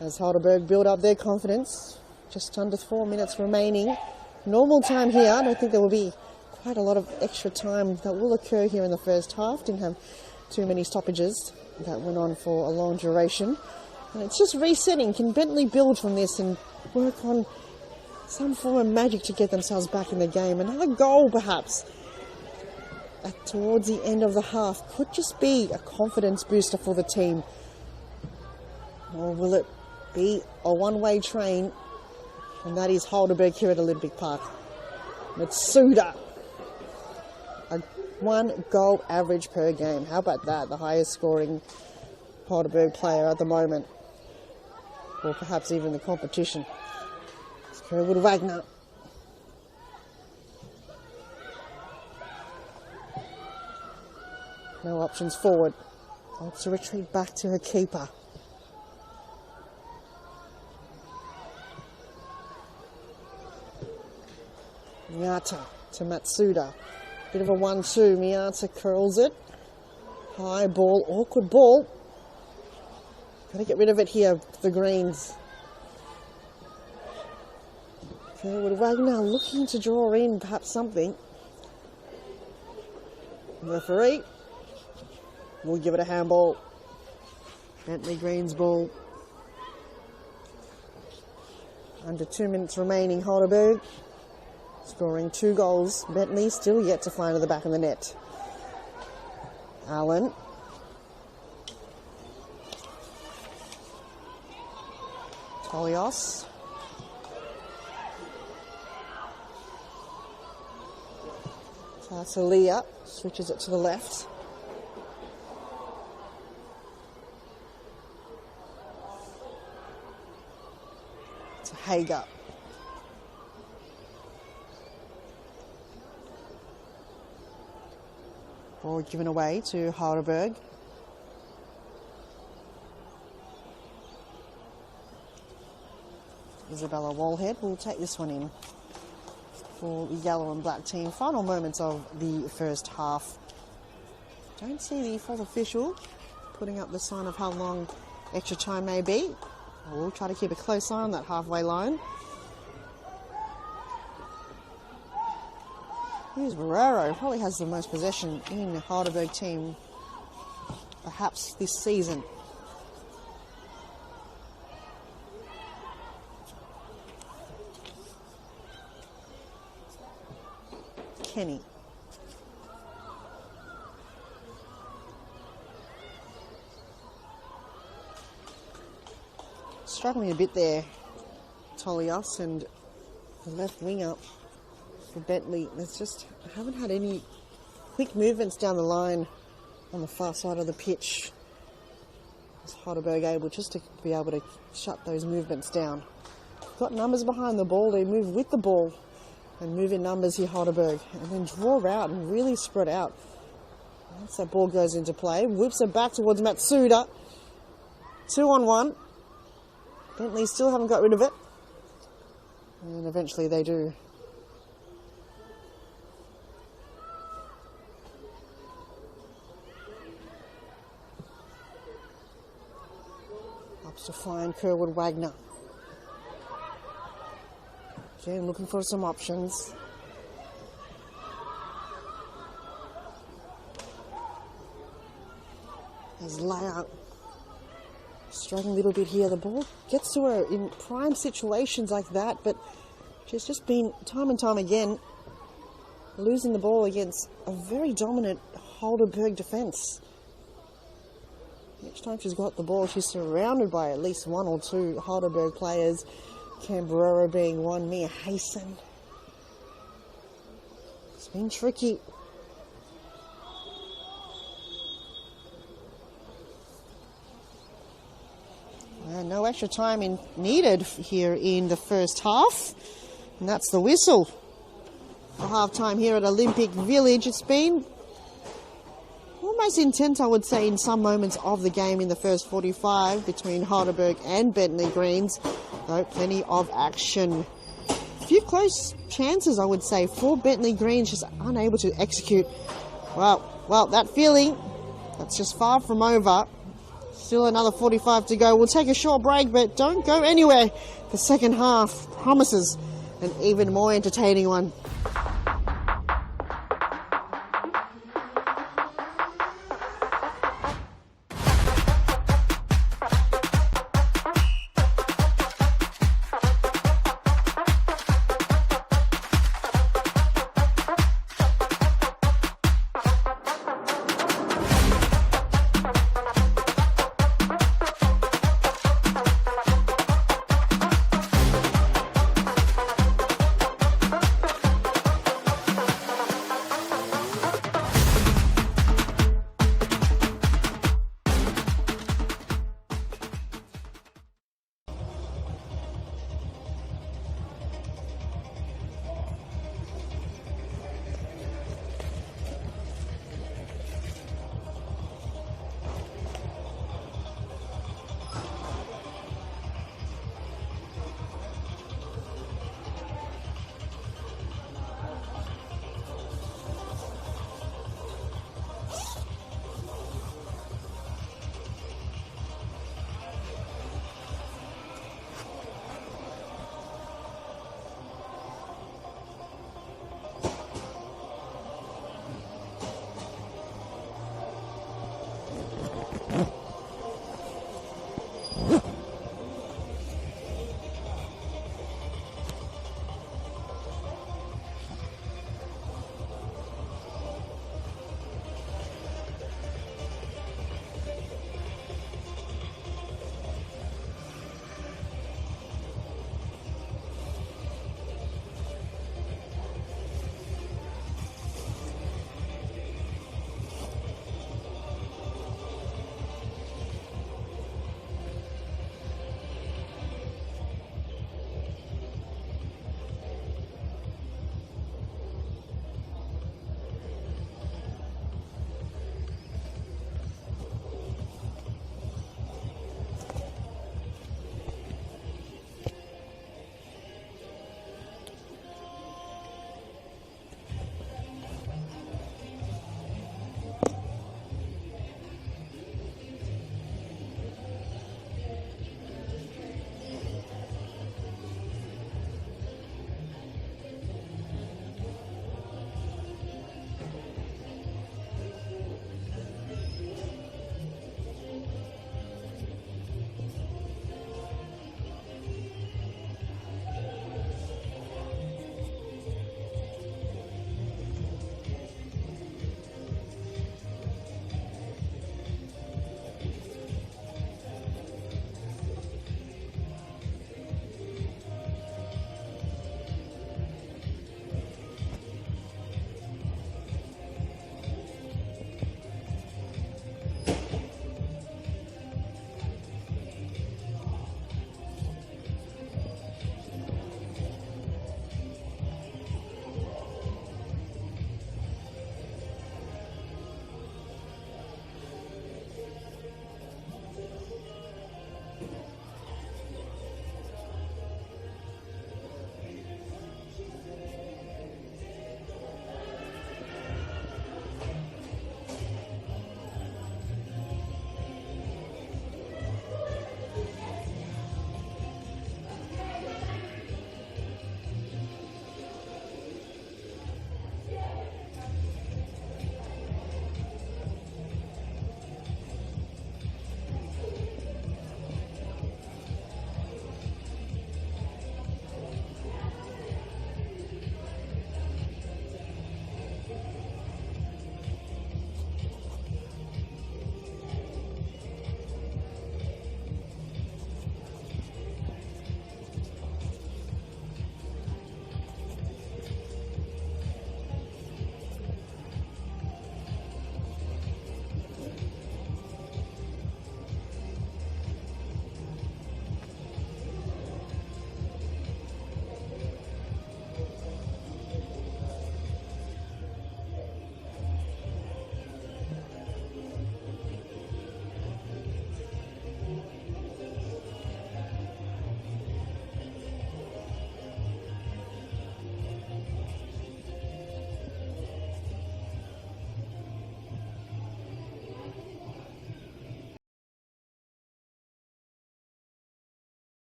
As Heidelberg build up their confidence, just under 4 minutes remaining. Normal time here. I don't think there will be quite a lot of extra time that will occur here in the first half. Didn't have too many stoppages that went on for a long duration. And it's just resetting. Can Bentleigh build from this and work on some form of magic to get themselves back in the game? Another goal perhaps towards the end of the half could just be a confidence booster for the team. Or will it be a one-way train? And that is Heidelberg here at Olympic Park. Matsuda. A 1 goal average per game. How about that? The highest scoring Heidelberg player at the moment. Or perhaps even the competition. It's Kerwood Wagner. No options forward. Wants to retreat back to her keeper. Miyata to Matsuda. Bit of a 1-2. Miyata curls it. High ball, awkward ball. Got to get rid of it here, the Greens. Kerwood Wagner looking to draw in perhaps something. Referee will give it a handball. Bentleigh Greens ball. Under 2 minutes remaining, Heidelberg scoring 2 goals. Bentleigh still yet to fly into the back of the net. Allen. Tolios. Tarsalia switches it to the left. To Hager. Ball given away to Heidelberg. Isabella Wallhead will take this one in for the yellow and black team. Final moments of the first half. Don't see the fourth official putting up the sign of how long extra time may be. We'll try to keep a close eye on that halfway line. Here's Barrero, probably has the most possession in the Heidelberg team, perhaps this season. Kenny. Struggling a bit there, Tolios, and the left winger for Bentleigh. There's just, I haven't had any quick movements down the line on the far side of the pitch. Is Heidelberg able just to be able to shut those movements down? Got numbers behind the ball, they move with the ball and move in numbers here, Heidelberg, and then draw out and really spread out. Once that ball goes into play, whips it back towards Matsuda. 2-on-1. Bentleigh still haven't got rid of it. And eventually they do. Ups to find Kerwood Wagner. Again, looking for some options. There's layout. Struggling a little bit here. The ball gets to her in prime situations like that, but she's just been, time and time again, losing the ball against a very dominant Heidelberg defence. Each time she's got the ball, she's surrounded by at least one or two Heidelberg players, Canberra being one, Mia Hayson. It's been tricky. No extra time needed here in the first half, and that's the whistle. For half time here at Olympic Village, it's been almost intense, I would say, in some moments of the game in the first 45 between Heidelberg and Bentleigh Greens, though plenty of action. A few close chances, I would say, for Bentleigh Greens, just unable to execute. Well, that feeling, that's just far from over. Still another 45 to go. We'll take a short break, but don't go anywhere. The second half promises an even more entertaining one.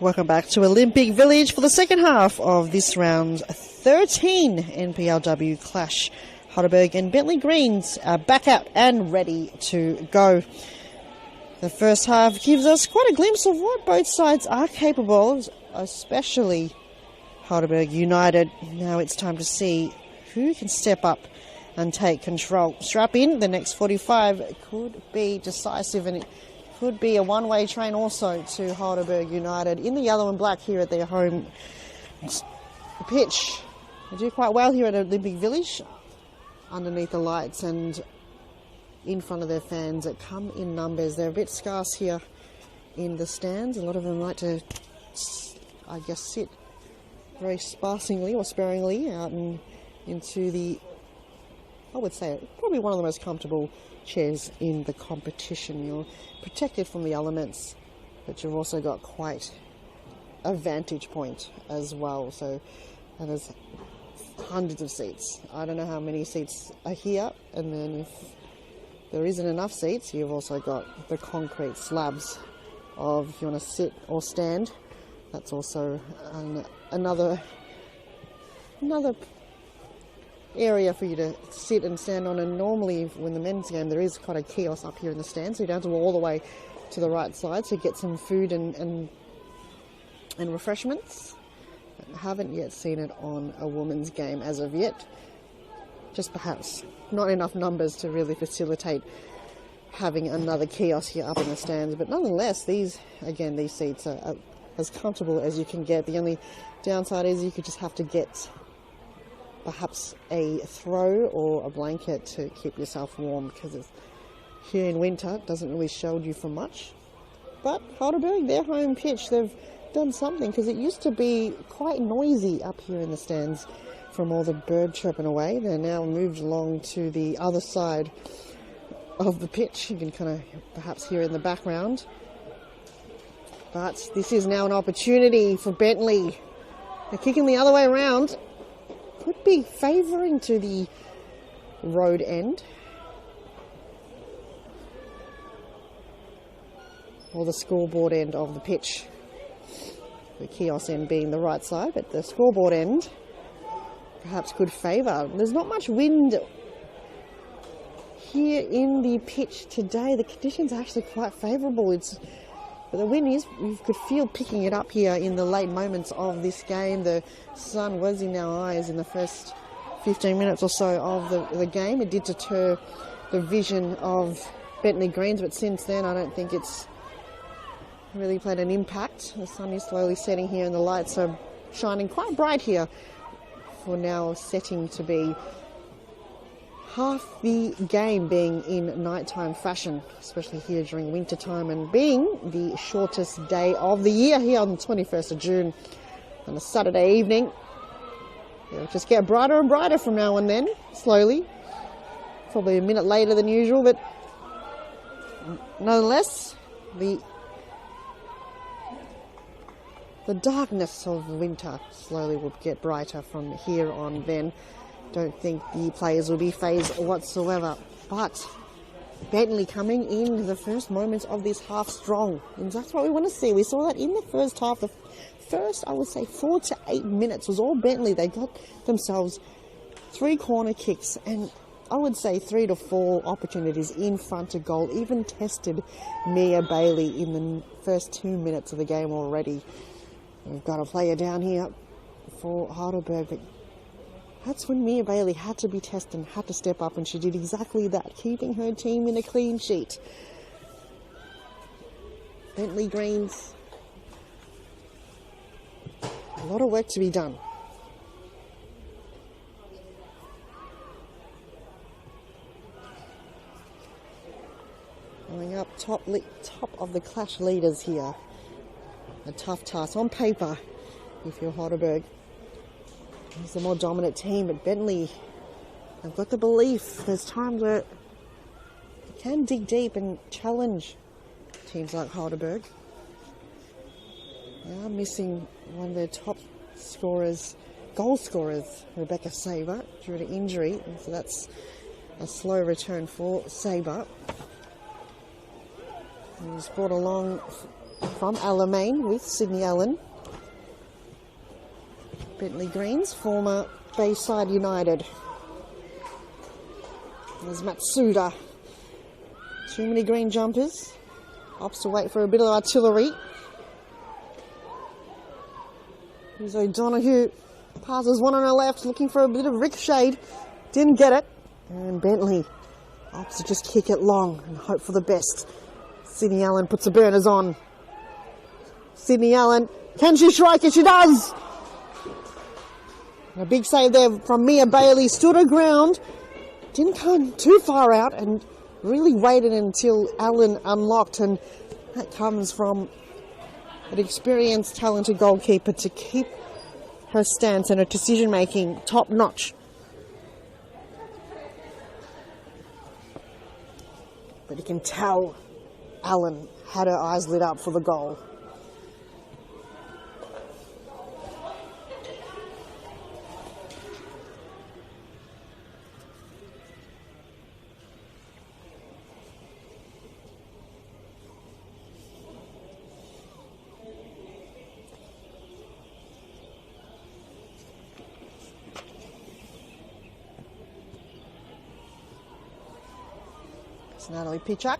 Welcome back to Olympic Village for the second half of this round 13 NPLW clash. Heidelberg and Bentleigh Greens are back out and ready to go. The first half gives us quite a glimpse of what both sides are capable of, especially Heidelberg United. Now it's time to see who can step up and take control. Strap in, the next 45 could be decisive, and it could be a one-way train also to Heidelberg United in the yellow and black here at their home pitch. They do quite well here at Olympic Village, underneath the lights and in front of their fans that come in numbers. They're a bit scarce here in the stands. A lot of them like to, I guess, sit very sparsely or sparingly out into the, I would say, probably one of the most comfortable chairs in the competition. You're protected from the elements, but you've also got quite a vantage point as well. So, and there's hundreds of seats. I don't know how many seats are here, and then if there isn't enough seats, you've also got the concrete slabs of, if you want to sit or stand, that's also another area for you to sit and stand on. And normally when the men's game, there is quite a kiosk up here in the stand, so you don't have to walk all the way to the right side to get some food and refreshments. I haven't yet seen it on a women's game as of yet. Just perhaps not enough numbers to really facilitate having another kiosk here up in the stands. But nonetheless, these seats are as comfortable as you can get. The only downside is you could just have to get perhaps a throw or a blanket to keep yourself warm, because it's here in winter, it doesn't really shield you from much. But Heidelberg, their home pitch, they've done something, because it used to be quite noisy up here in the stands from all the bird chirping away. They're now moved along to the other side of the pitch. You can kind of perhaps hear in the background. But this is now an opportunity for Bentleigh. They're kicking the other way around. Could be favouring to the road end, or the scoreboard end of the pitch. The kiosk end being the right side, but the scoreboard end perhaps could favour. There's not much wind here in the pitch today. The conditions are actually quite favourable. But the wind is, you could feel picking it up here in the late moments of this game. The sun was in our eyes in the first 15 minutes or so of the game. It did deter the vision of Bentleigh Greens, but since then I don't think it's really played an impact. The sun is slowly setting here and the lights are shining quite bright here, for now setting to be half the game being in nighttime fashion, especially here during winter time, and being the shortest day of the year here on the 21st of June on a Saturday evening. It'll just get brighter and brighter from now and then, slowly. Probably a minute later than usual, but nonetheless, the darkness of winter slowly will get brighter from here on then. Don't think the players will be phased whatsoever. But Bentleigh coming in the first moments of this half strong. And that's what we want to see. We saw that in the first half. The first, I would say, 4 to 8 minutes was all Bentleigh. They got themselves 3 corner kicks and I would say 3 to 4 opportunities in front of goal. Even tested Mia Bailey in the first 2 minutes of the game already. We've got a player down here for Heidelberg, but that's when Mia Bailey had to be tested and had to step up, and she did exactly that, keeping her team in a clean sheet. Bentleigh Greens, a lot of work to be done. Going up top of the clash leaders here. A tough task on paper if you're Heidelberg. He's the more dominant team, but Bentleigh, I've got the belief there's times where you can dig deep and challenge teams like Heidelberg. They are missing one of their top scorers, goal scorers, Rebecca Saber, due to injury, so that's a slow return for Saber. He was brought along from Alamein with Sydney Allen. Bentleigh Greens, former Bayside United. There's Matsuda. Too many green jumpers. Opts to wait for a bit of artillery. Here's O'Donoghue. Passes one on her left, looking for a bit of ricochet. Didn't get it. And Bentleigh opts to just kick it long and hope for the best. Sydney Allen puts the burners on. Sydney Allen, can she strike it? She does! A big save there from Mia Bailey. Stood her ground. Didn't come too far out and really waited until Allen unlocked. And that comes from an experienced, talented goalkeeper to keep her stance and her decision-making top-notch. But you can tell Allen had her eyes lit up for the goal. It's Natalie Pichak,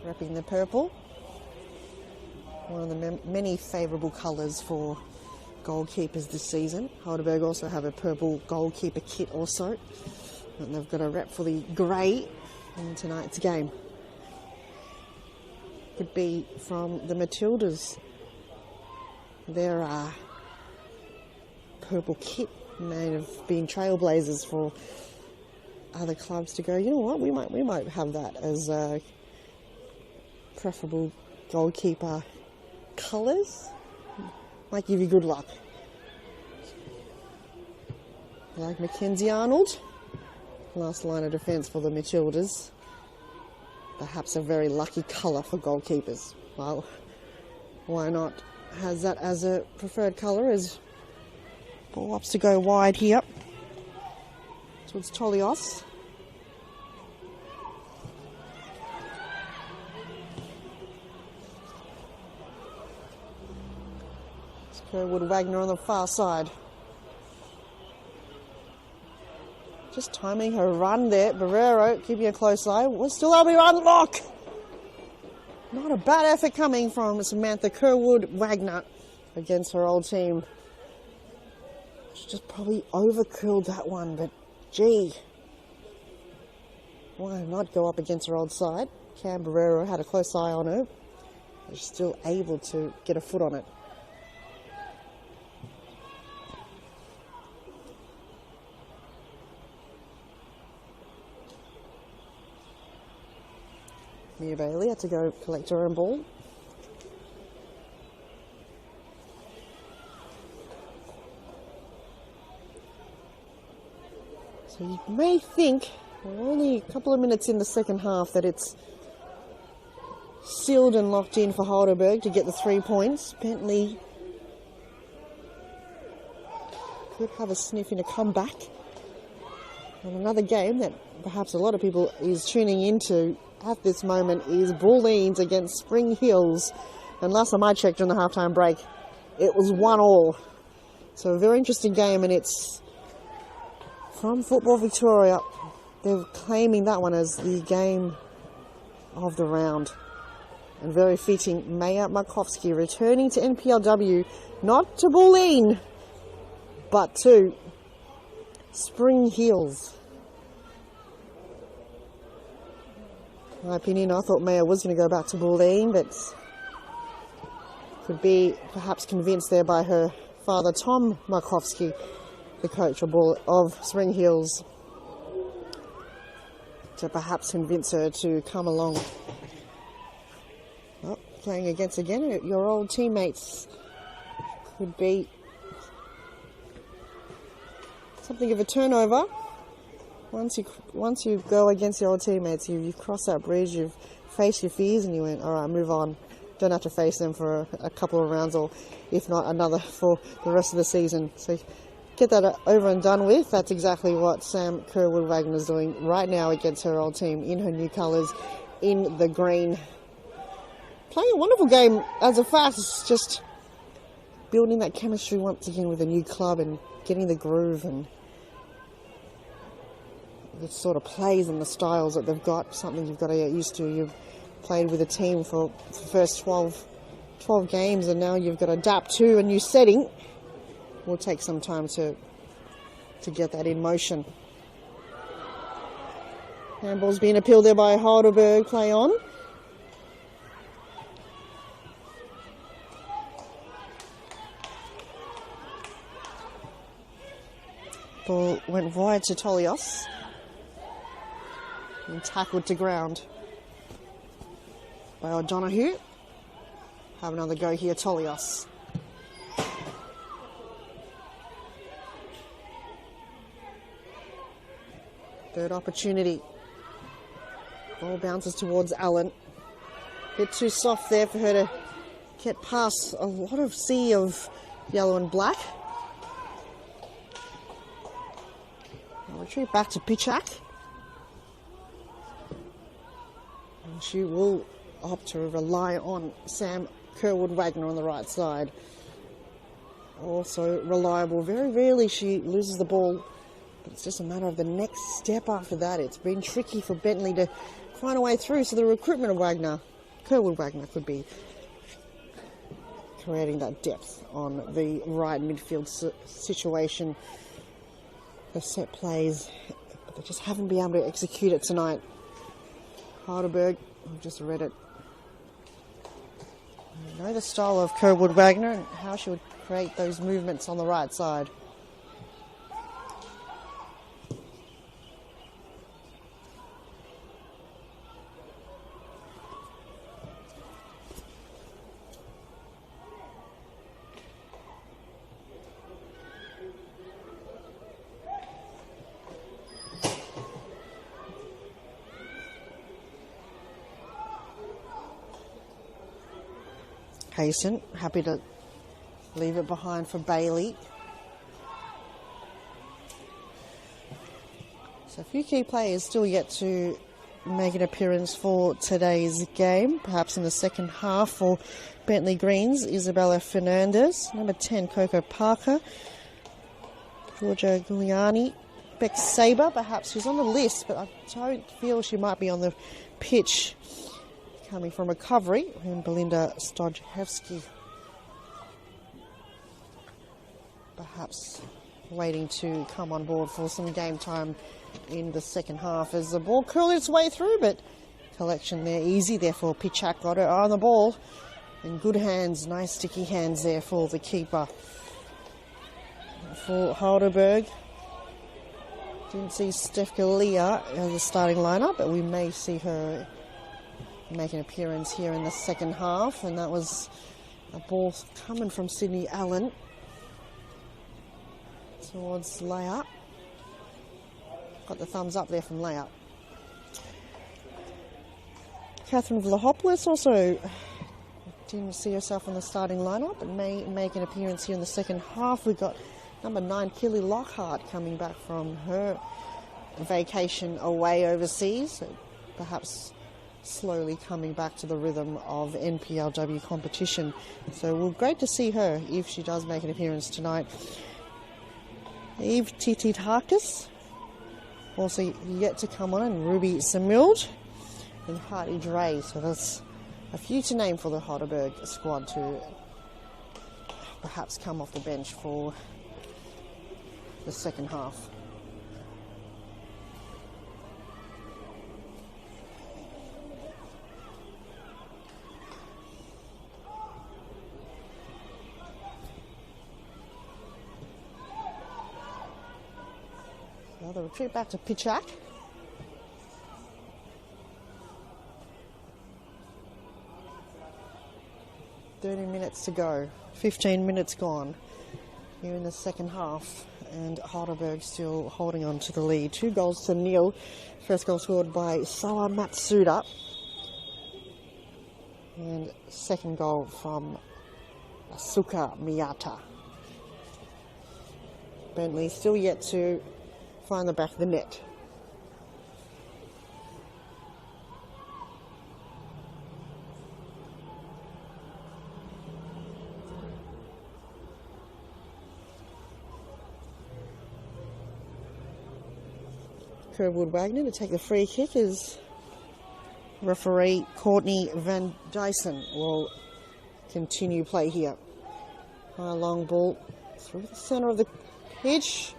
repping the purple. One of the many favourable colours for goalkeepers this season. Heidelberg also have a purple goalkeeper kit also. And they've got a rep for the grey in tonight's game. Could be from the Matildas. Their purple kit may have been trailblazers for other clubs to go, you know what, we might have that as preferable goalkeeper colours. Might give you good luck. Like Mackenzie Arnold, last line of defence for the Matildas. Perhaps a very lucky colour for goalkeepers. Well, why not has that as a preferred colour as ball ups to go wide here towards Tolios. It's Kerwood Wagner on the far side. Just timing her run there. Barrero keeping a close eye. We're still able to unlock. Not a bad effort coming from Samantha Kerwood Wagner against her old team. She just probably overkilled that one, but gee, why not go up against her old side? Cam Barrero had a close eye on her. She's still able to get a foot on it. Mia Bailey had to go collect her own ball. So you may think, we're only a couple of minutes in the second half, that it's sealed and locked in for Heidelberg to get the 3 points. Bentleigh could have a sniff in a comeback. And another game that perhaps a lot of people is tuning into at this moment is Bulleens against Spring Hills. And last time I checked during the halftime break, it was 1-1. So a very interesting game, and it's from Football Victoria. They're claiming that one as the game of the round. And very fitting, Maya Markovsky returning to NPLW, not to Bulleen, but to Spring Hills. In my opinion, I thought Maya was going to go back to Bulleen, but could be perhaps convinced there by her father, Tom Markovsky, the coach of Spring Hills, to perhaps convince her to come along. Oh, playing against again your old teammates. Could be something of a turnover. Once you go against your old teammates, you've crossed that bridge, you've faced your fears, and you went, all right, move on. Don't have to face them for a couple of rounds, or if not another for the rest of the season. So get that over and done with. That's exactly what Sam Kerwood Wagner is doing right now against her old team in her new colours, in the green playing a wonderful game as a fact. It's just building that chemistry once again with a new club and getting the groove and the sort of plays and the styles that they've got, something you've got to get used to. You've played with a team for the first 12 games and now you've got to adapt to a new setting. Will take some time to get that in motion. Handball's being appealed there by Heidelberg. Play on. Ball went wide to Tolios and tackled to ground by O'Donoghue. Have another go here, Tolios. Third opportunity. Ball bounces towards Allen. Bit too soft there for her to get past a lot of sea of yellow and black. I'll retreat back to Pichak. And she will opt to rely on Sam Kerwood-Wagner on the right side. Also reliable. Very rarely she loses the ball. But it's just a matter of the next step after that. It's been tricky for Bentleigh to find a way through. So the recruitment of Kerwood-Wagner could be creating that depth on the right midfield situation. The set plays, but they just haven't been able to execute it tonight. Heidelberg, I've just read it. I know the style of Kerwood-Wagner and how she would create those movements on the right side. Payson, happy to leave it behind for Bailey. So a few key players still yet to make an appearance for today's game. Perhaps in the second half for Bentleigh Greens, Isabella Fernandez. Number 10, Coco Parker. Georgia Giuliani. Beck Saber, perhaps she's on the list, but I don't feel she might be on the pitch. Coming from recovery, and Belinda Stojewski perhaps waiting to come on board for some game time in the second half as the ball curled its way through, but collection there easy, therefore Pichak got her on the ball. In good hands, nice sticky hands there for the keeper. For Heidelberg, didn't see Steph Galea as a starting lineup, but we may see her make an appearance here in the second half, and that was a ball coming from Sydney Allen towards Leia. Got the thumbs up there from Leia. Catherine Vlahopoulos also didn't see herself in the starting lineup, but may make an appearance here in the second half. We've got number 9, Kelly Lockhart, coming back from her vacation away overseas, so perhaps slowly coming back to the rhythm of NPLW competition. So well, great to see her if she does make an appearance tonight. Eve Tititakis also yet to come on, and Ruby Samild and Hardy Dre. So there's a few to name for the Heidelberg squad to perhaps come off the bench for the second half. The retreat back to Pichak. "30 minutes to go, 15 minutes gone here in the second half, and Heidelberg still holding on to the lead. 2 goals to nil. First goal scored by Sawa Matsuda, and second goal from Asuka Miyata. Bentleigh still yet to find the back of the net. Kerwood Wagner to take the free kick as referee Courtney Van Dyson will continue play here. High long ball through the centre of the pitch.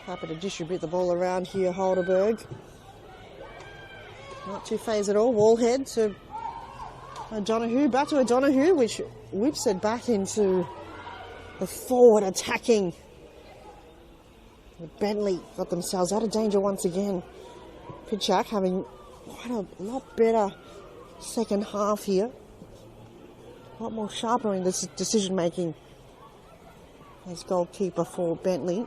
Happy to distribute the ball around here, Heidelberg. Not too phased at all. Wallhead to O'Donoghue. Back to O'Donoghue, which whips it back into the forward attacking. Bentleigh got themselves out of danger once again. Pitchak having quite a lot better second half here. A lot more sharper in this decision making as goalkeeper for Bentleigh.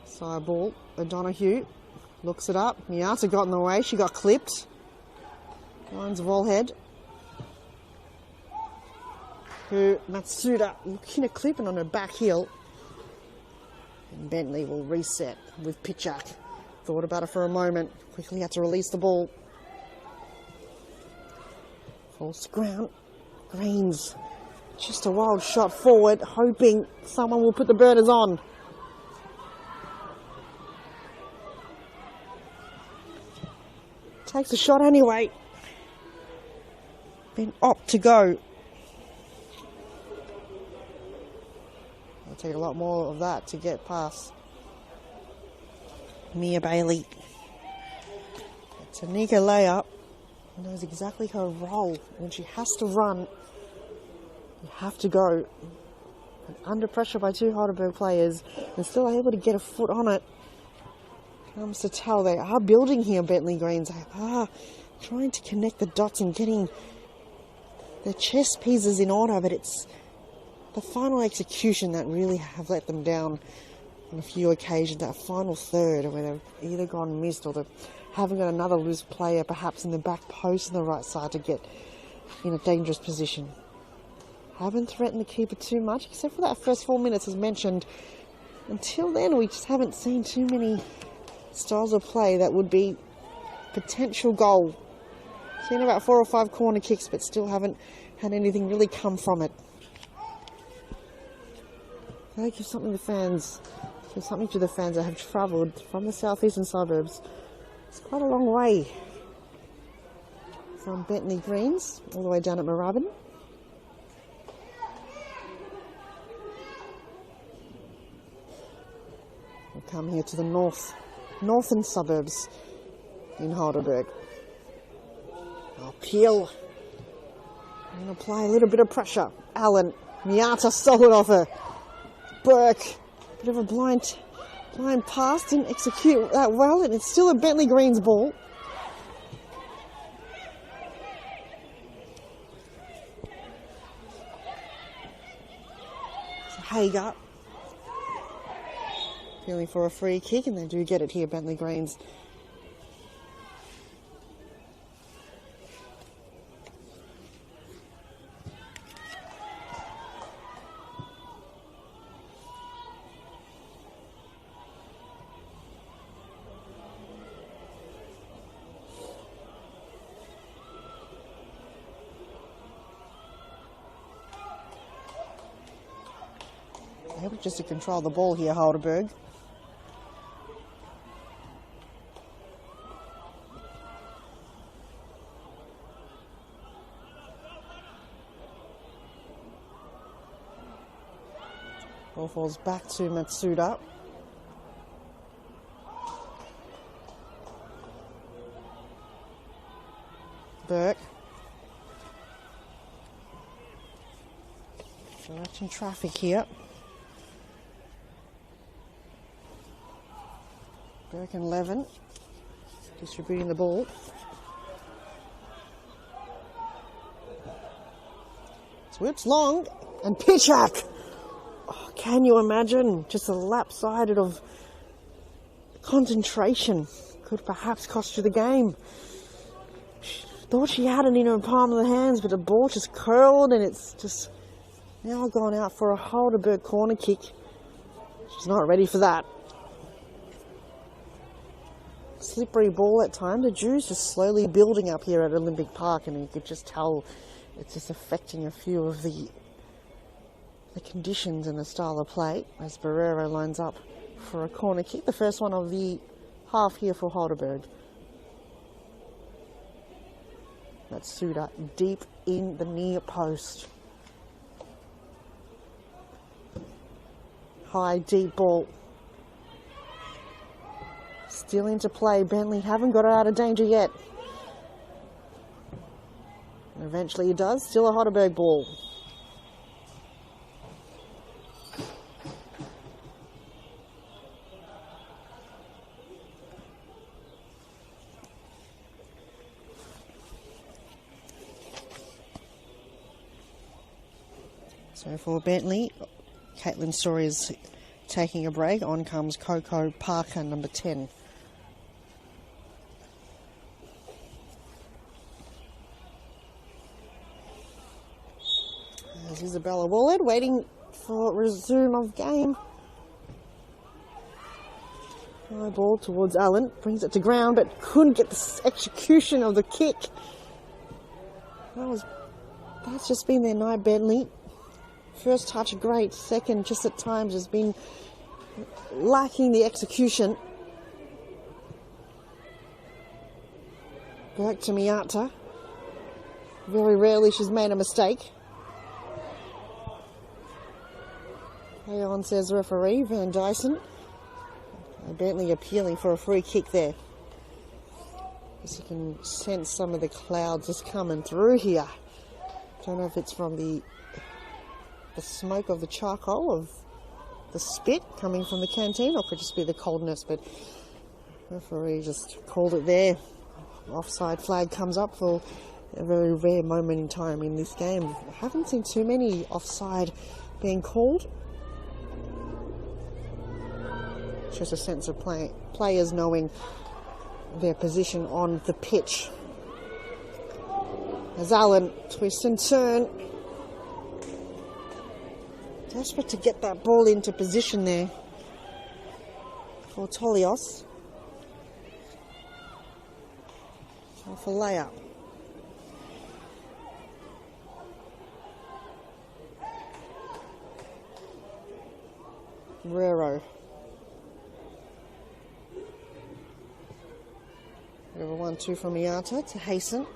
Side ball, O'Donoghue looks it up. Miata got in the way, she got clipped. Lines of Wallhead. Who Matsuda looking at clipping on her back heel. And Bentleigh will reset with Pitchak. Thought about it for a moment, quickly had to release the ball. Falls to ground. Greens. Just a wild shot forward, hoping someone will put the burners on. Takes a shot anyway. Then opt to go. It'll take a lot more of that to get past Mia Bailey. Tanika layup knows exactly her role. When she has to run, you have to go. And under pressure by two Heidelberg players, and still able to get a foot on it. Comes to tell they are building here, Bentleigh Greens. They are trying to connect the dots and getting their chess pieces in order, but it's the final execution that really have let them down on a few occasions. That final third where they've either gone missed or they haven't got another loose player perhaps in the back post on the right side to get in a dangerous position. Haven't threatened the keeper too much, except for that first 4 minutes as mentioned. Until then, we just haven't seen too many styles of play that would be potential goal. Seen about 4 or 5 corner kicks, but still haven't had anything really come from it. They give something to fans, give something to the fans that have travelled from the southeastern suburbs. It's quite a long way from Bentleigh Greens all the way down at Moorabbin. We'll come here to the northern suburbs in Heidelberg. I'll peel and apply a little bit of pressure. Allen, Miata stole it off her. Burke, bit of a blind pass, didn't execute that well, and it's still a Bentleigh Greens ball. So Hager feeling for a free kick, and they do get it here, Bentleigh Greens. Able just to control the ball here, Heidelberg. Ball falls back to Matsuda. Burke. Directing traffic here. Burke and Levin distributing the ball. Whips long and Pitchak. Oh, can you imagine? Just a lap-sided of concentration could perhaps cost you the game. Thought she had it in her palm of the hands, but the ball just curled and it's just now gone out for a Heidelberg corner kick. She's not ready for that. Slippery ball at times. The dew's just slowly building up here at Olympic Park, and you could just tell it's just affecting a few of the conditions and the style of play as Barrero lines up for a corner kick. The first one of the half here for Heidelberg. That's Suda deep in the near post. High, deep ball. Still into play. Bentleigh haven't got her out of danger yet. Eventually it does. Still a Heidelberg ball. So for Bentleigh, Caitlin Story is taking a break. On comes Coco Parker, number 10. There's Isabella Wallard waiting for resume of game. High ball towards Allen, brings it to ground, but couldn't get the execution of the kick. That's just been their night, Bentleigh. First touch great, second just at times has been lacking the execution. Back to Miata. Very rarely she's made a mistake. Play on, says referee Van Dyson. Bentleigh appealing for a free kick there. Guess you can sense some of the clouds just coming through here. Don't know if it's from the smoke of the charcoal of the spit coming from the canteen, or could just be the coldness, but referee just called it there. Offside flag comes up for a very rare moment in time in this game. I haven't seen too many offside being called. Just a sense of players knowing their position on the pitch. As Allen twist and turn. Desperate to get that ball into position there for Tolios. For layup. Rero. Bit of a 1-2 from Miata to Hasten.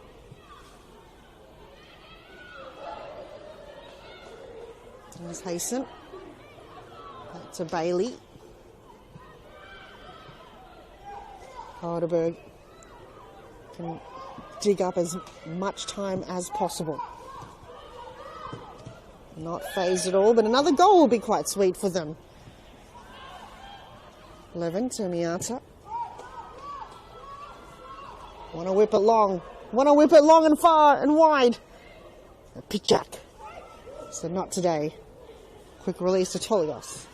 There's Hasten. Back to Bailey. Heidelberg can dig up as much time as possible. Not phased at all, but another goal will be quite sweet for them. 11 to Miata. Want to whip it long. Want to whip it long and far and wide. A pitch jack. So not today. Quick release to Tolios.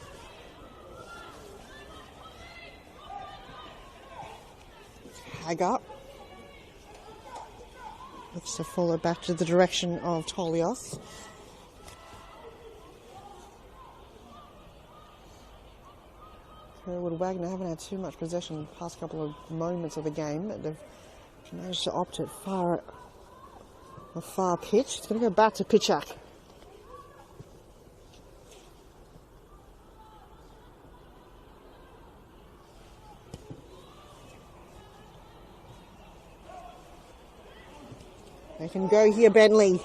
Haggart. Looks to follow back to the direction of Tolios. Sherwood Wagner haven't had too much possession in the past couple of moments of the game. They've managed to opt at a far pitch. It's going to go back to Pitchak. They can go here, Bentleigh.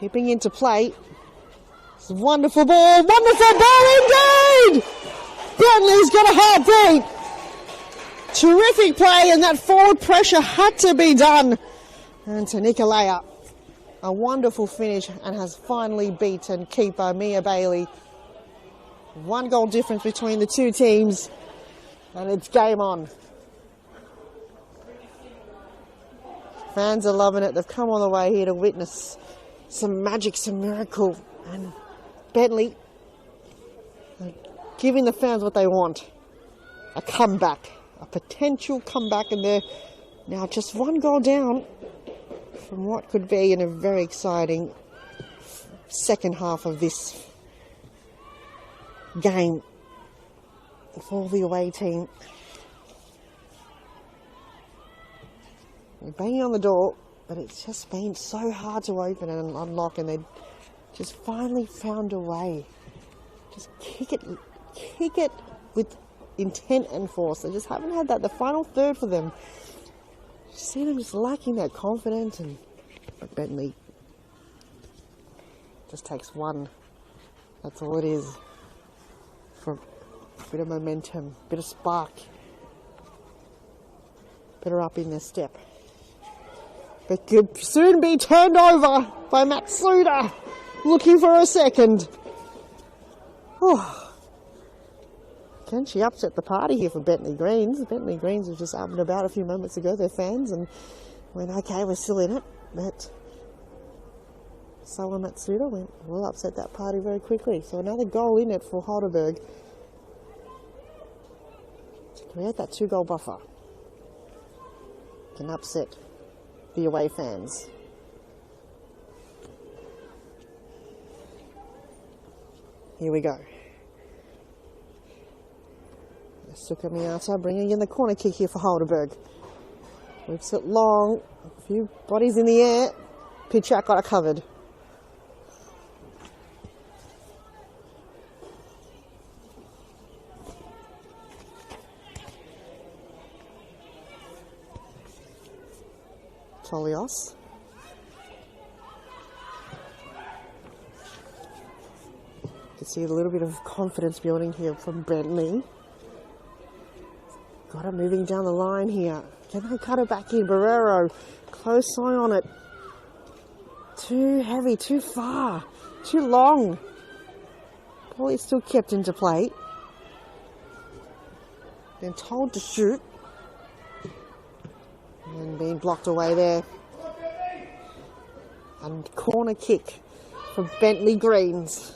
Keeping into play. It's a wonderful ball indeed! Bentleigh's got a heartbeat. Terrific play, and that forward pressure had to be done. And to Nicolaya, a wonderful finish, and has finally beaten keeper Mia Bailey. 1 goal difference between the two teams, and it's game on. Fans are loving it. They've come all the way here to witness some magic, some miracle. And Bentleigh giving the fans what they want. A comeback. A potential comeback in their Now just one goal down from what could be in a very exciting second half of this game for the away team. They're banging on the door, but it's just been so hard to open and unlock, and they just finally found a way. Just kick it with intent and force. They just haven't had that. The final third for them, you see them just lacking that confidence, and but Bentleigh just takes one. That's all it is. For a bit of momentum, a bit of spark. Better up in their step. But could soon be turned over by Matsuda, looking for a second. Oh. Can she upset the party here for Bentleigh Greens? Bentleigh Greens was just up and about a few moments ago, their fans, and went, okay, we're still in it. But Sawa Matsuda went, we'll upset that party very quickly. So another goal in it for Heidelberg to create that 2-goal buffer. Can upset the away fans. Here we go. Suka Miata bringing in the corner kick here for Heidelberg. Whips it long, a few bodies in the air. Pichak got it covered. Tolios. You can see a little bit of confidence building here from Bentleigh. Got it moving down the line here. Can they cut it back in? Barrero, close eye on it. Too heavy, too far, too long. Ball is still kept into play. Then told to shoot. And being blocked away there. And corner kick for Bentleigh Greens.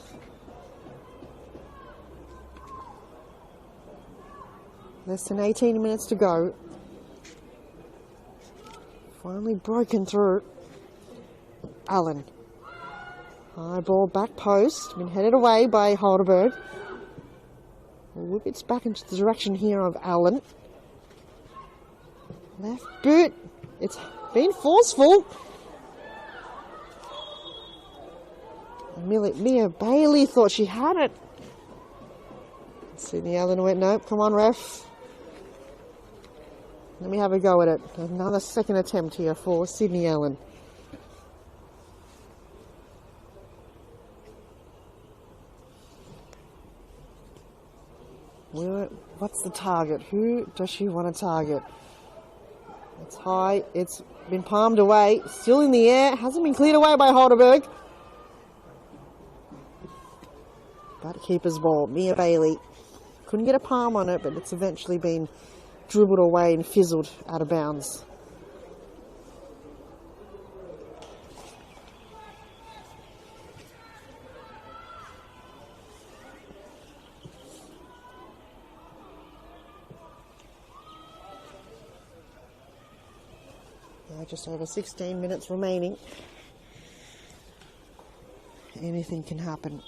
Less than 18 minutes to go. Finally broken through. Allen. High ball back post. Been headed away by Heidelberg. It's back into the direction here of Allen. Left boot. It's been forceful. Mia Bailey thought she had it. Sydney Allen went, nope, come on, ref. Let me have a go at it. Another second attempt here for Sydney Allen. What's the target? Who does she want to target? It's high. It's been palmed away. Still in the air. Hasn't been cleared away by Heidelberg. But keeper's ball. Mia Bailey. Couldn't get a palm on it, but it's eventually been dribbled away and fizzled out of bounds. Just over 16 minutes remaining. Anything can happen.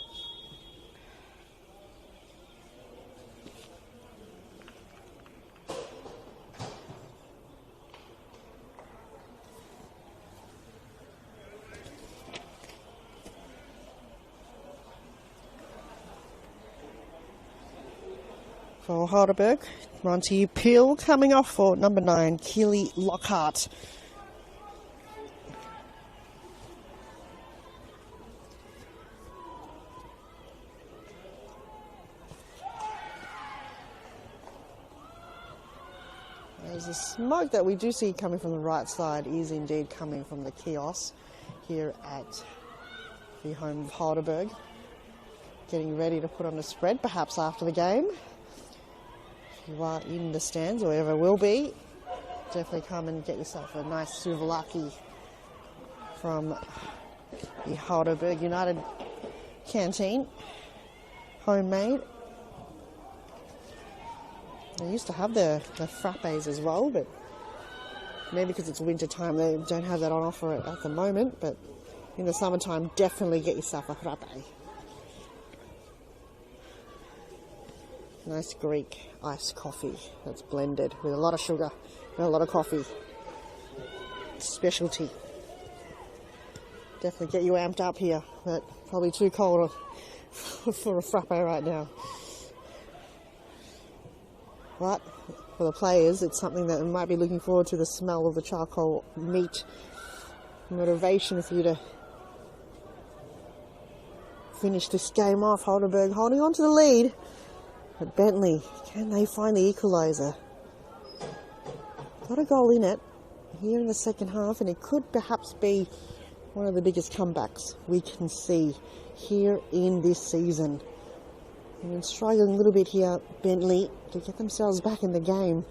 For Heidelberg, Monty Peel coming off for number 9, Keely Lockhart. The smoke that we do see coming from the right side is indeed coming from the kiosk here at the home of Heidelberg. Getting ready to put on a spread, perhaps after the game. If you are in the stands, or wherever will be, definitely come and get yourself a nice souvlaki from the Heidelberg United canteen. Homemade. They used to have the frappes as well, but Maybe because it's winter time, they don't have that on offer at the moment, but in the summertime, definitely get yourself a frappe. Nice Greek iced coffee that's blended with a lot of sugar and a lot of coffee. Specialty. Definitely get you amped up here, but probably too cold for a frappe right now. But for the players, it's something that might be looking forward to, the smell of the charcoal meat. Motivation for you to finish this game off. Heidelberg holding on to the lead. But Bentleigh, can they find the equaliser? Got a goal in it here in the second half, and it could perhaps be one of the biggest comebacks we can see here in this season. They've been struggling a little bit here, Bentleigh, to get themselves back in the game.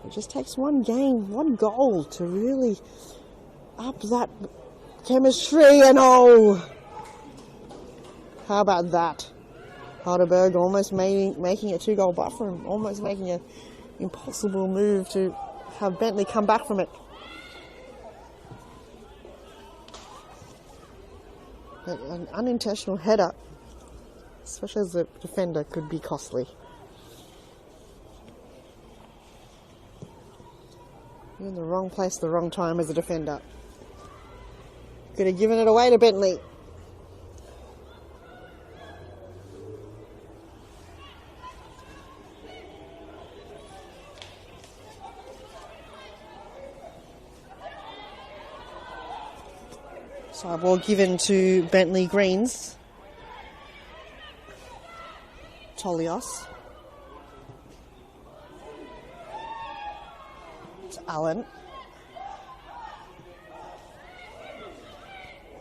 It just takes one game, one goal to really up that chemistry, and oh! How about that? Heidelberg almost making a 2-goal buffer, almost making an impossible move to have Bentleigh come back from it. An unintentional header, especially as a defender, could be costly. You're in the wrong place, the wrong time as a defender. Could have given it away to Bentleigh. So ball given to Bentleigh Greens. Tolios. It's Allen.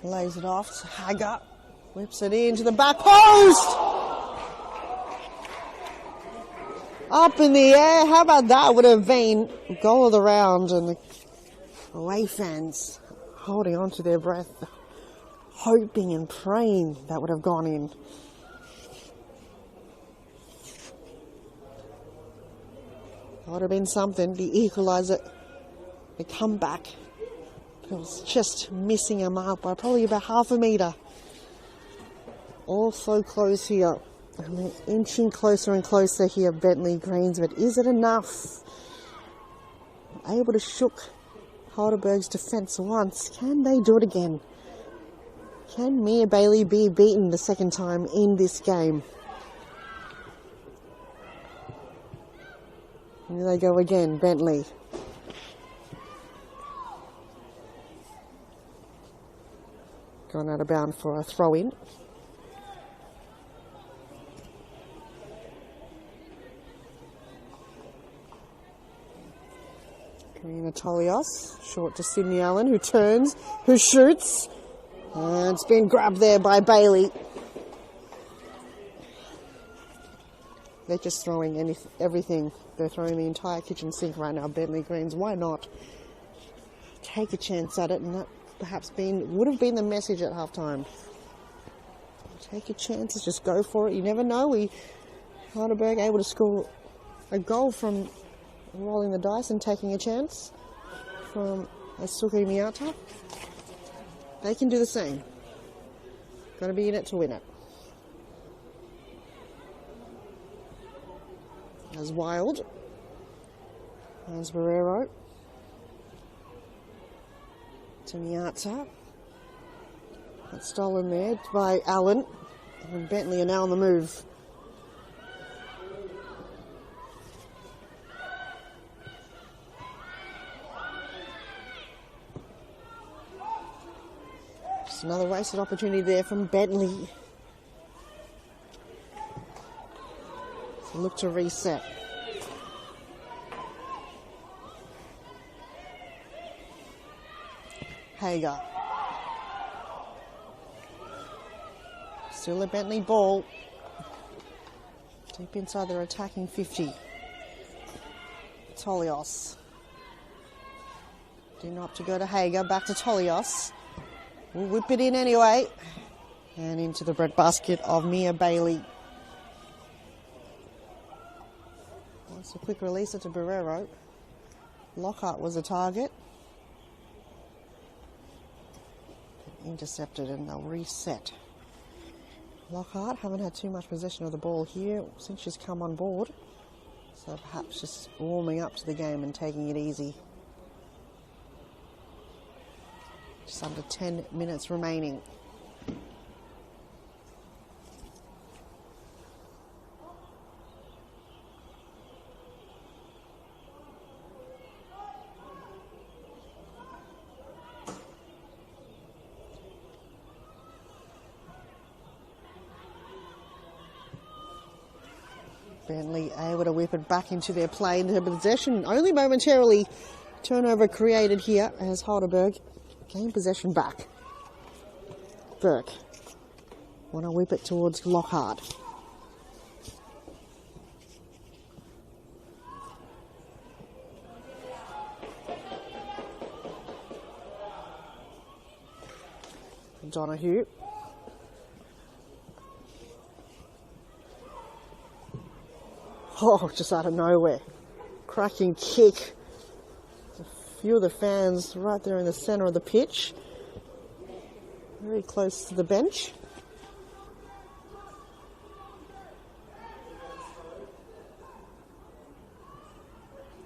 Lays it off to Hager. Whips it into the back post! Up in the air. How about that? Would have been goal of the round, and the away fans holding on to their breath, hoping and praying that would have gone in. That would have been something. The equaliser, the comeback. It was just missing a mark by probably about half a metre. All so close here. And they're inching closer and closer here, Bentleigh Greens. But is it enough? Able to shook Heidelberg's defence once. Can they do it again? Can Mia Bailey be beaten the second time in this game? And here they go again, Bentleigh. Gone out of bounds for a throw-in. Karina Tolios, short to Sydney Allen, who turns, who shoots. And it's been grabbed there by Bailey. They're just throwing everything. They're throwing the entire kitchen sink right now, Bentleigh Greens. Why not take a chance at it? And that perhaps would have been the message at halftime. Take your chances, just go for it. You never know. Heidelberg able to score a goal from rolling the dice and taking a chance from Asuki Miyata. They can do the same. Got to be in it to win it. As Wild. As Barrero. To Miyata. That's stolen there by Allen. And Bentleigh are now on the move. Another wasted opportunity there from Bentleigh. So look to reset. Hager. Still a Bentleigh ball. Deep inside their attacking 50. Tolios. Did not to go to Hager. Back to Tolios. We'll whip it in anyway. And into the breadbasket of Mia Bailey. That's a quick releaser to Barrero. Lockhart was a target. intercepted and they'll reset. Lockhart haven't had too much possession of the ball here since she's come on board, so perhaps just warming up to the game and taking it easy. Just under 10 minutes remaining. Bentleigh able to whip it back into their play, into possession. Only momentarily turnover created here as Heidelberg gain possession back. Burke want to whip it towards Lockhart. Donahue. Oh, just out of nowhere. Cracking kick. A few of the fans right there in the centre of the pitch. Very close to the bench.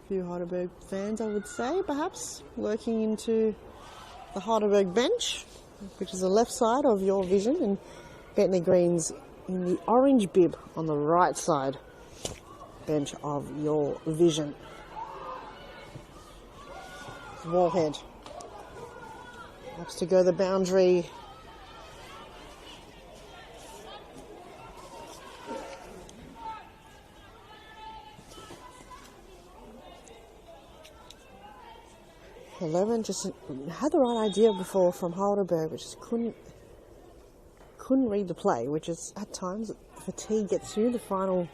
A few Heidelberg fans, I would say, perhaps, lurking into the Heidelberg bench, which is the left side of your vision, and Bentleigh Greens in the orange bib on the right side bench of your vision. Wallhead has to go the boundary. Just had the right idea before from Heidelberg, but just couldn't read the play, which is at times fatigue gets you. The final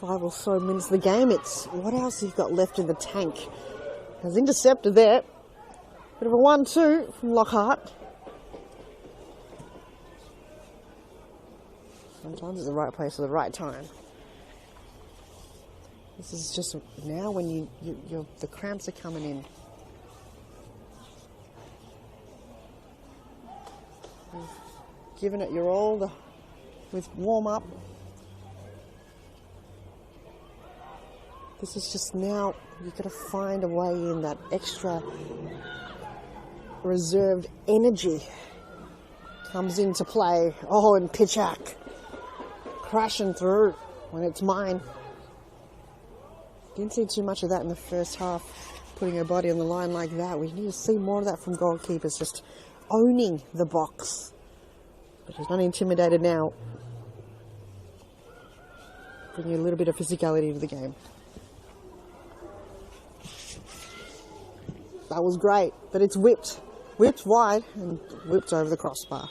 5 or so minutes of the game, it's what else you've got left in the tank. Has intercepted there. Bit of a 1-2 from Lockhart. Sometimes it's the right place at the right time. This is just now when the cramps are coming in. You've given it your all with warm up. This is just now, you've got to find a way in that extra reserved energy comes into play. Oh, and Pitchak crashing through when it's mine. Didn't see too much of that in the first half, putting her body on the line like that. We need to see more of that from goalkeepers, just owning the box. But she's not intimidated now. Bringing a little bit of physicality to the game. That was great, but it's whipped wide and whipped over the crossbar.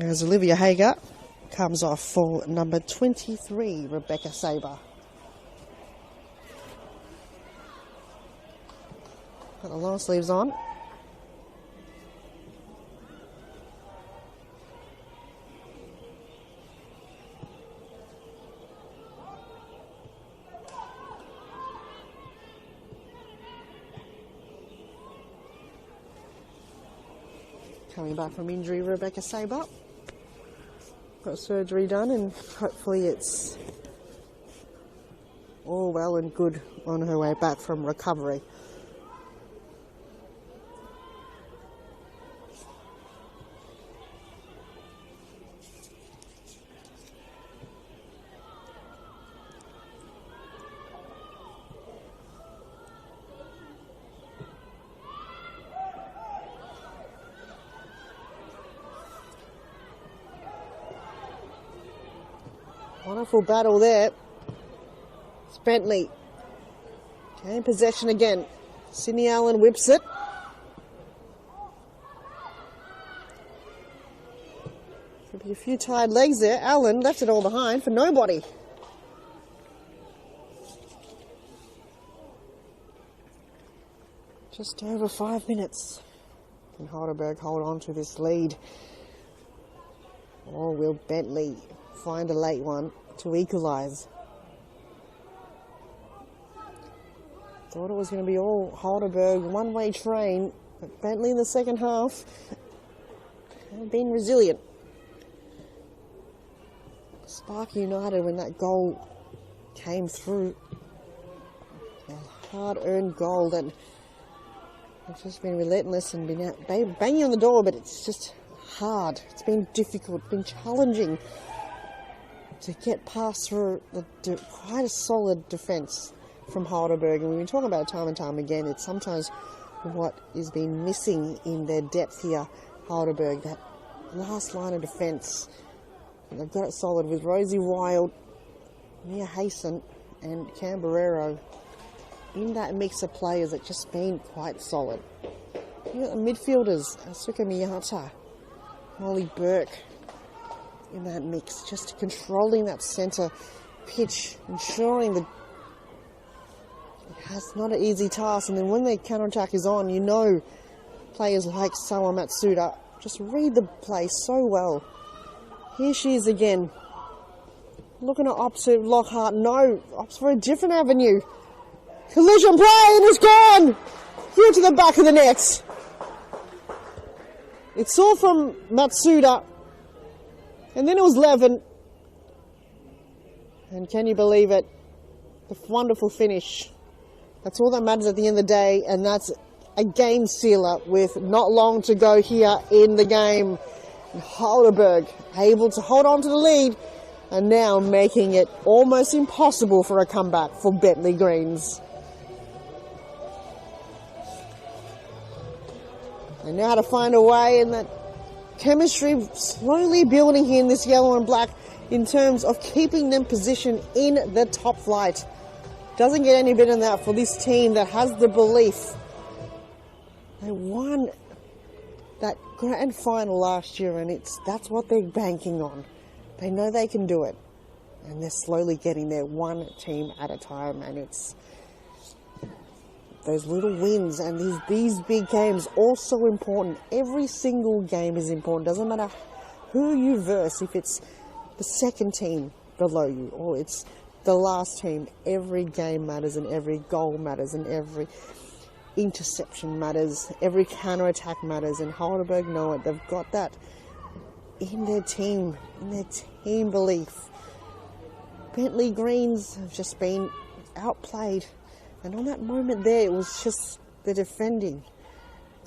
As Olivia Hager comes off for number 23, Rebecca Saber. Got the long sleeves on. Coming back from injury, Rebecca Saber. Got surgery done and hopefully it's all well and good on her way back from recovery. Wonderful battle there. It's Bentleigh. In possession again. Sydney Allen whips it. Could be a few tired legs there. Allen left it all behind for nobody. Just over 5 minutes. Can Heidelberg hold on to this lead? Or will Bentleigh find a late one to equalise? Thought it was going to be all Heidelberg, one-way train, but Bentleigh in the second half have been resilient. Spark United, when that goal came through, a hard-earned goal that has just been relentless and been out banging on the door, but it's just hard. It's been difficult, been challenging to get past through quite a solid defence from Heidelberg. And we've been talking about it time and time again. It's sometimes what is being missing in their depth here, Heidelberg, that last line of defence. They've got it solid with Rosie Wild, Mia Hayson and Camberero in that mix of players that's just been quite solid. You've got the midfielders, Asuka Miyata, Molly Burke in that mix, just controlling that centre pitch, ensuring that it's not an easy task. And then when the counter-attack is on, you know players like Sawa Matsuda just read the play so well. Here she is again, looking at opposite Lockhart. No, opts for a different avenue. Collision play, and it's gone! Through to the back of the net. It's all from Matsuda, and then it was Levin. And can you believe it? The wonderful finish. That's all that matters at the end of the day, and that's a game sealer with not long to go here in the game. Heidelberg able to hold on to the lead and now making it almost impossible for a comeback for Bentleigh Greens. They know how to find a way, and that chemistry slowly building here in this yellow and black in terms of keeping them positioned in the top flight. Doesn't get any better than that for this team that has the belief. They won that grand final last year, and that's what they're banking on. They know they can do it, and they're slowly getting there one team at a time, and it's those little wins and these big games also important. Every single game is important. Doesn't matter who you verse, if it's the second team below you or it's the last team. Every game matters, and every goal matters, and every interception matters, every counter-attack matters, and Heidelberg know it. They've got that in their team belief. Bentleigh Greens have just been outplayed, and on that moment there, it was just the defending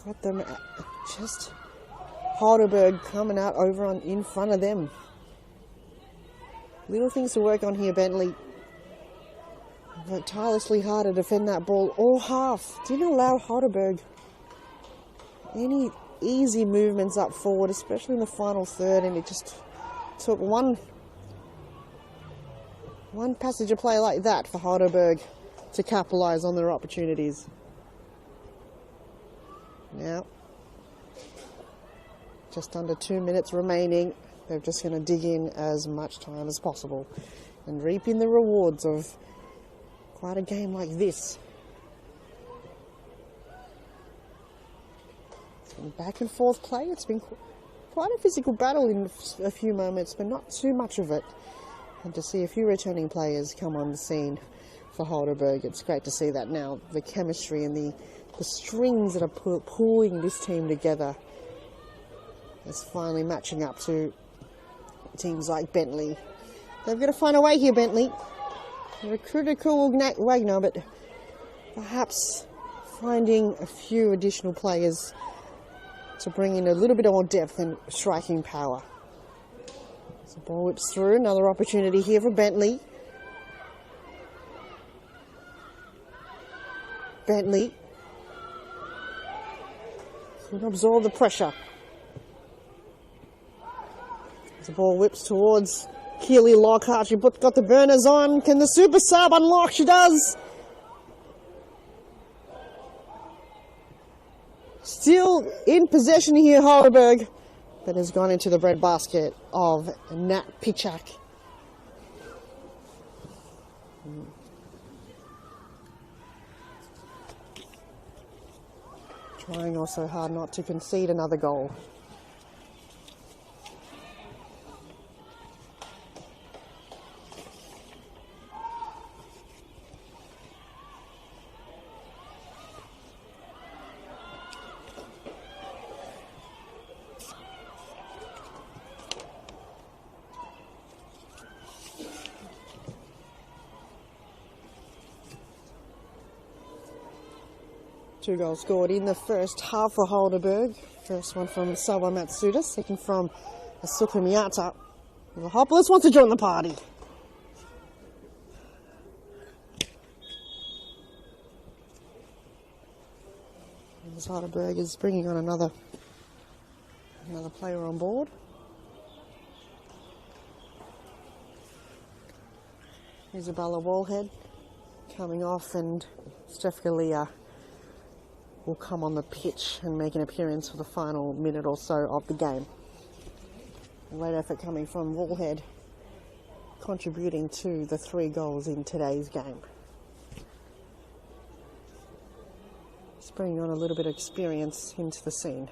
got them, just Heidelberg coming out over in front of them. Little things to work on here, Bentleigh. Worked tirelessly hard to defend that ball all half. Didn't allow Heidelberg any easy movements up forward, especially in the final third, and it just took one passage of play like that for Heidelberg to capitalise on their opportunities. Now, just under 2 minutes remaining. They're just going to dig in as much time as possible and reap in the rewards of quite a game like this. It's been back and forth play. It's been quite a physical battle in a few moments, but not too much of it. And to see a few returning players come on the scene for Heidelberg, it's great to see that now. The chemistry and the strings that are pulling this team together is finally matching up to teams like Bentleigh. They've got to find a way here, Bentleigh. They recruited cool Wagner, but perhaps finding a few additional players to bring in a little bit more depth and striking power. So ball whips through, another opportunity here for Bentleigh. Bentleigh can absorb the pressure. The ball whips towards Keely Lockhart. She got the burners on. Can the super sub unlock? She does. Still in possession here, Heidelberg, but has gone into the breadbasket of Nat Pichak. trying also hard not to concede another goal. Two goals scored in the first half for Heidelberg. First one from Sawa Matsuda, second from Asuka Miyata. The Hopeless wants to join the party. As Heidelberg is bringing on another player on board. Isabella Wallhead coming off, and Steph Galea will come on the pitch and make an appearance for the final minute or so of the game. A great effort coming from Wallhead, contributing to the 3 goals in today's game. Just bringing on a little bit of experience into the scene.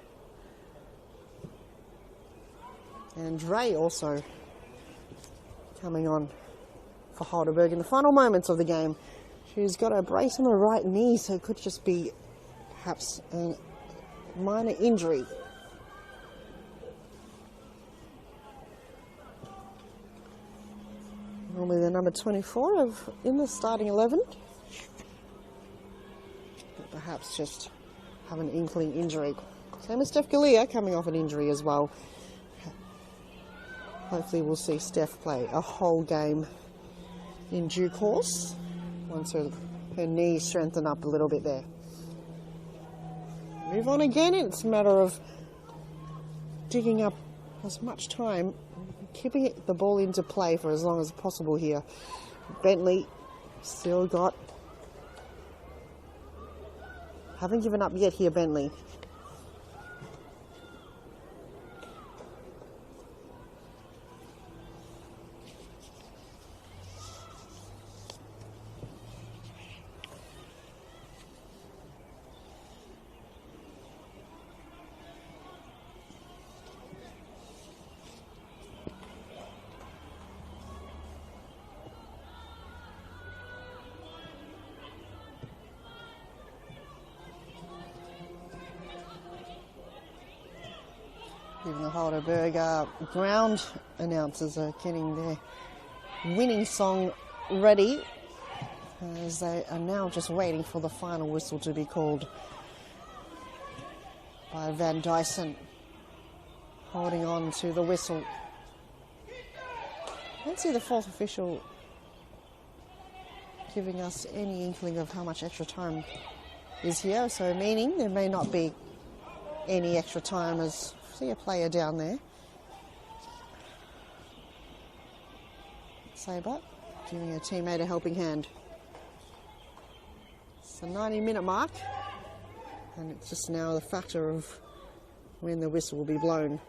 And Ray also coming on for Heidelberg in the final moments of the game. She's got a brace on her right knee, so it could just be perhaps a minor injury. Normally the number 24 in the starting 11. But perhaps just have an inkling injury. Same as Steph Galea coming off an injury as well. Hopefully we'll see Steph play a whole game in due course once her knee strengthened up a little bit there. Move on again. It's a matter of digging up as much time, keeping the ball into play for as long as possible here. Bentleigh still got... Haven't given up yet here, Bentleigh. Even the Heidelberg ground announcers are getting their winning song ready, as they are now just waiting for the final whistle to be called by Van Dyson, holding on to the whistle. I don't see the fourth official giving us any inkling of how much extra time is here, so meaning there may not be any extra time, as see a player down there. Saber giving a teammate a helping hand. It's the 90-minute mark, and it's just now the factor of when the whistle will be blown.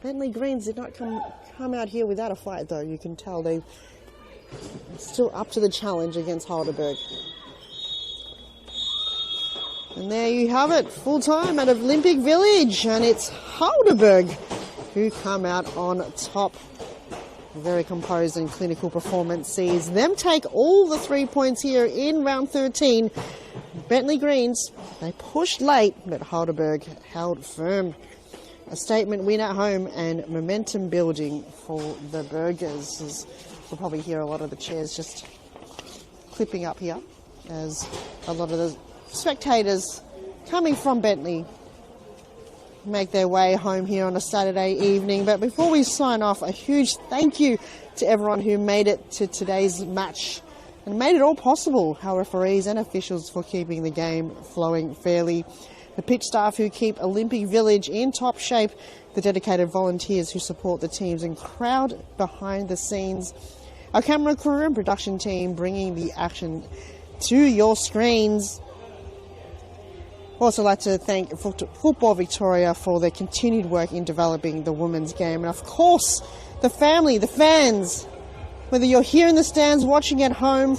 Bentleigh Greens did not come out here without a fight, though. You can tell they're still up to the challenge against Heidelberg. And there you have it, full time at Olympic Village, and it's Heidelberg who come out on top. A very composed and clinical performance sees them take all the 3 points here in round 13. Bentleigh Greens, they pushed late, but Heidelberg held firm. A statement win at home and momentum building for the Burgers. As we'll probably hear a lot of the chairs just clipping up here, as a lot of the spectators coming from Bentleigh make their way home here on a Saturday evening. But before we sign off, a huge thank you to everyone who made it to today's match and made it all possible. Our referees and officials for keeping the game flowing fairly. The pitch staff who keep Olympic Village in top shape. The dedicated volunteers who support the teams, and crowd behind the scenes. Our camera crew and production team bringing the action to your screens. I'd also like to thank Football Victoria for their continued work in developing the women's game. And of course, the family, the fans, whether you're here in the stands watching at home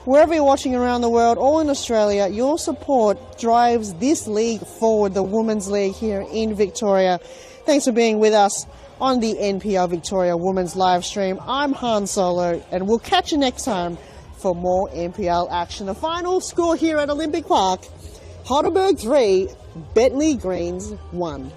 Wherever you're watching around the world or in Australia, your support drives this league forward, the Women's League here in Victoria. Thanks for being with us on the NPL Victoria Women's live stream. I'm Han Solo, and we'll catch you next time for more NPL action. The final score here at Olympic Park, Heidelberg 3, Bentleigh Greens 1.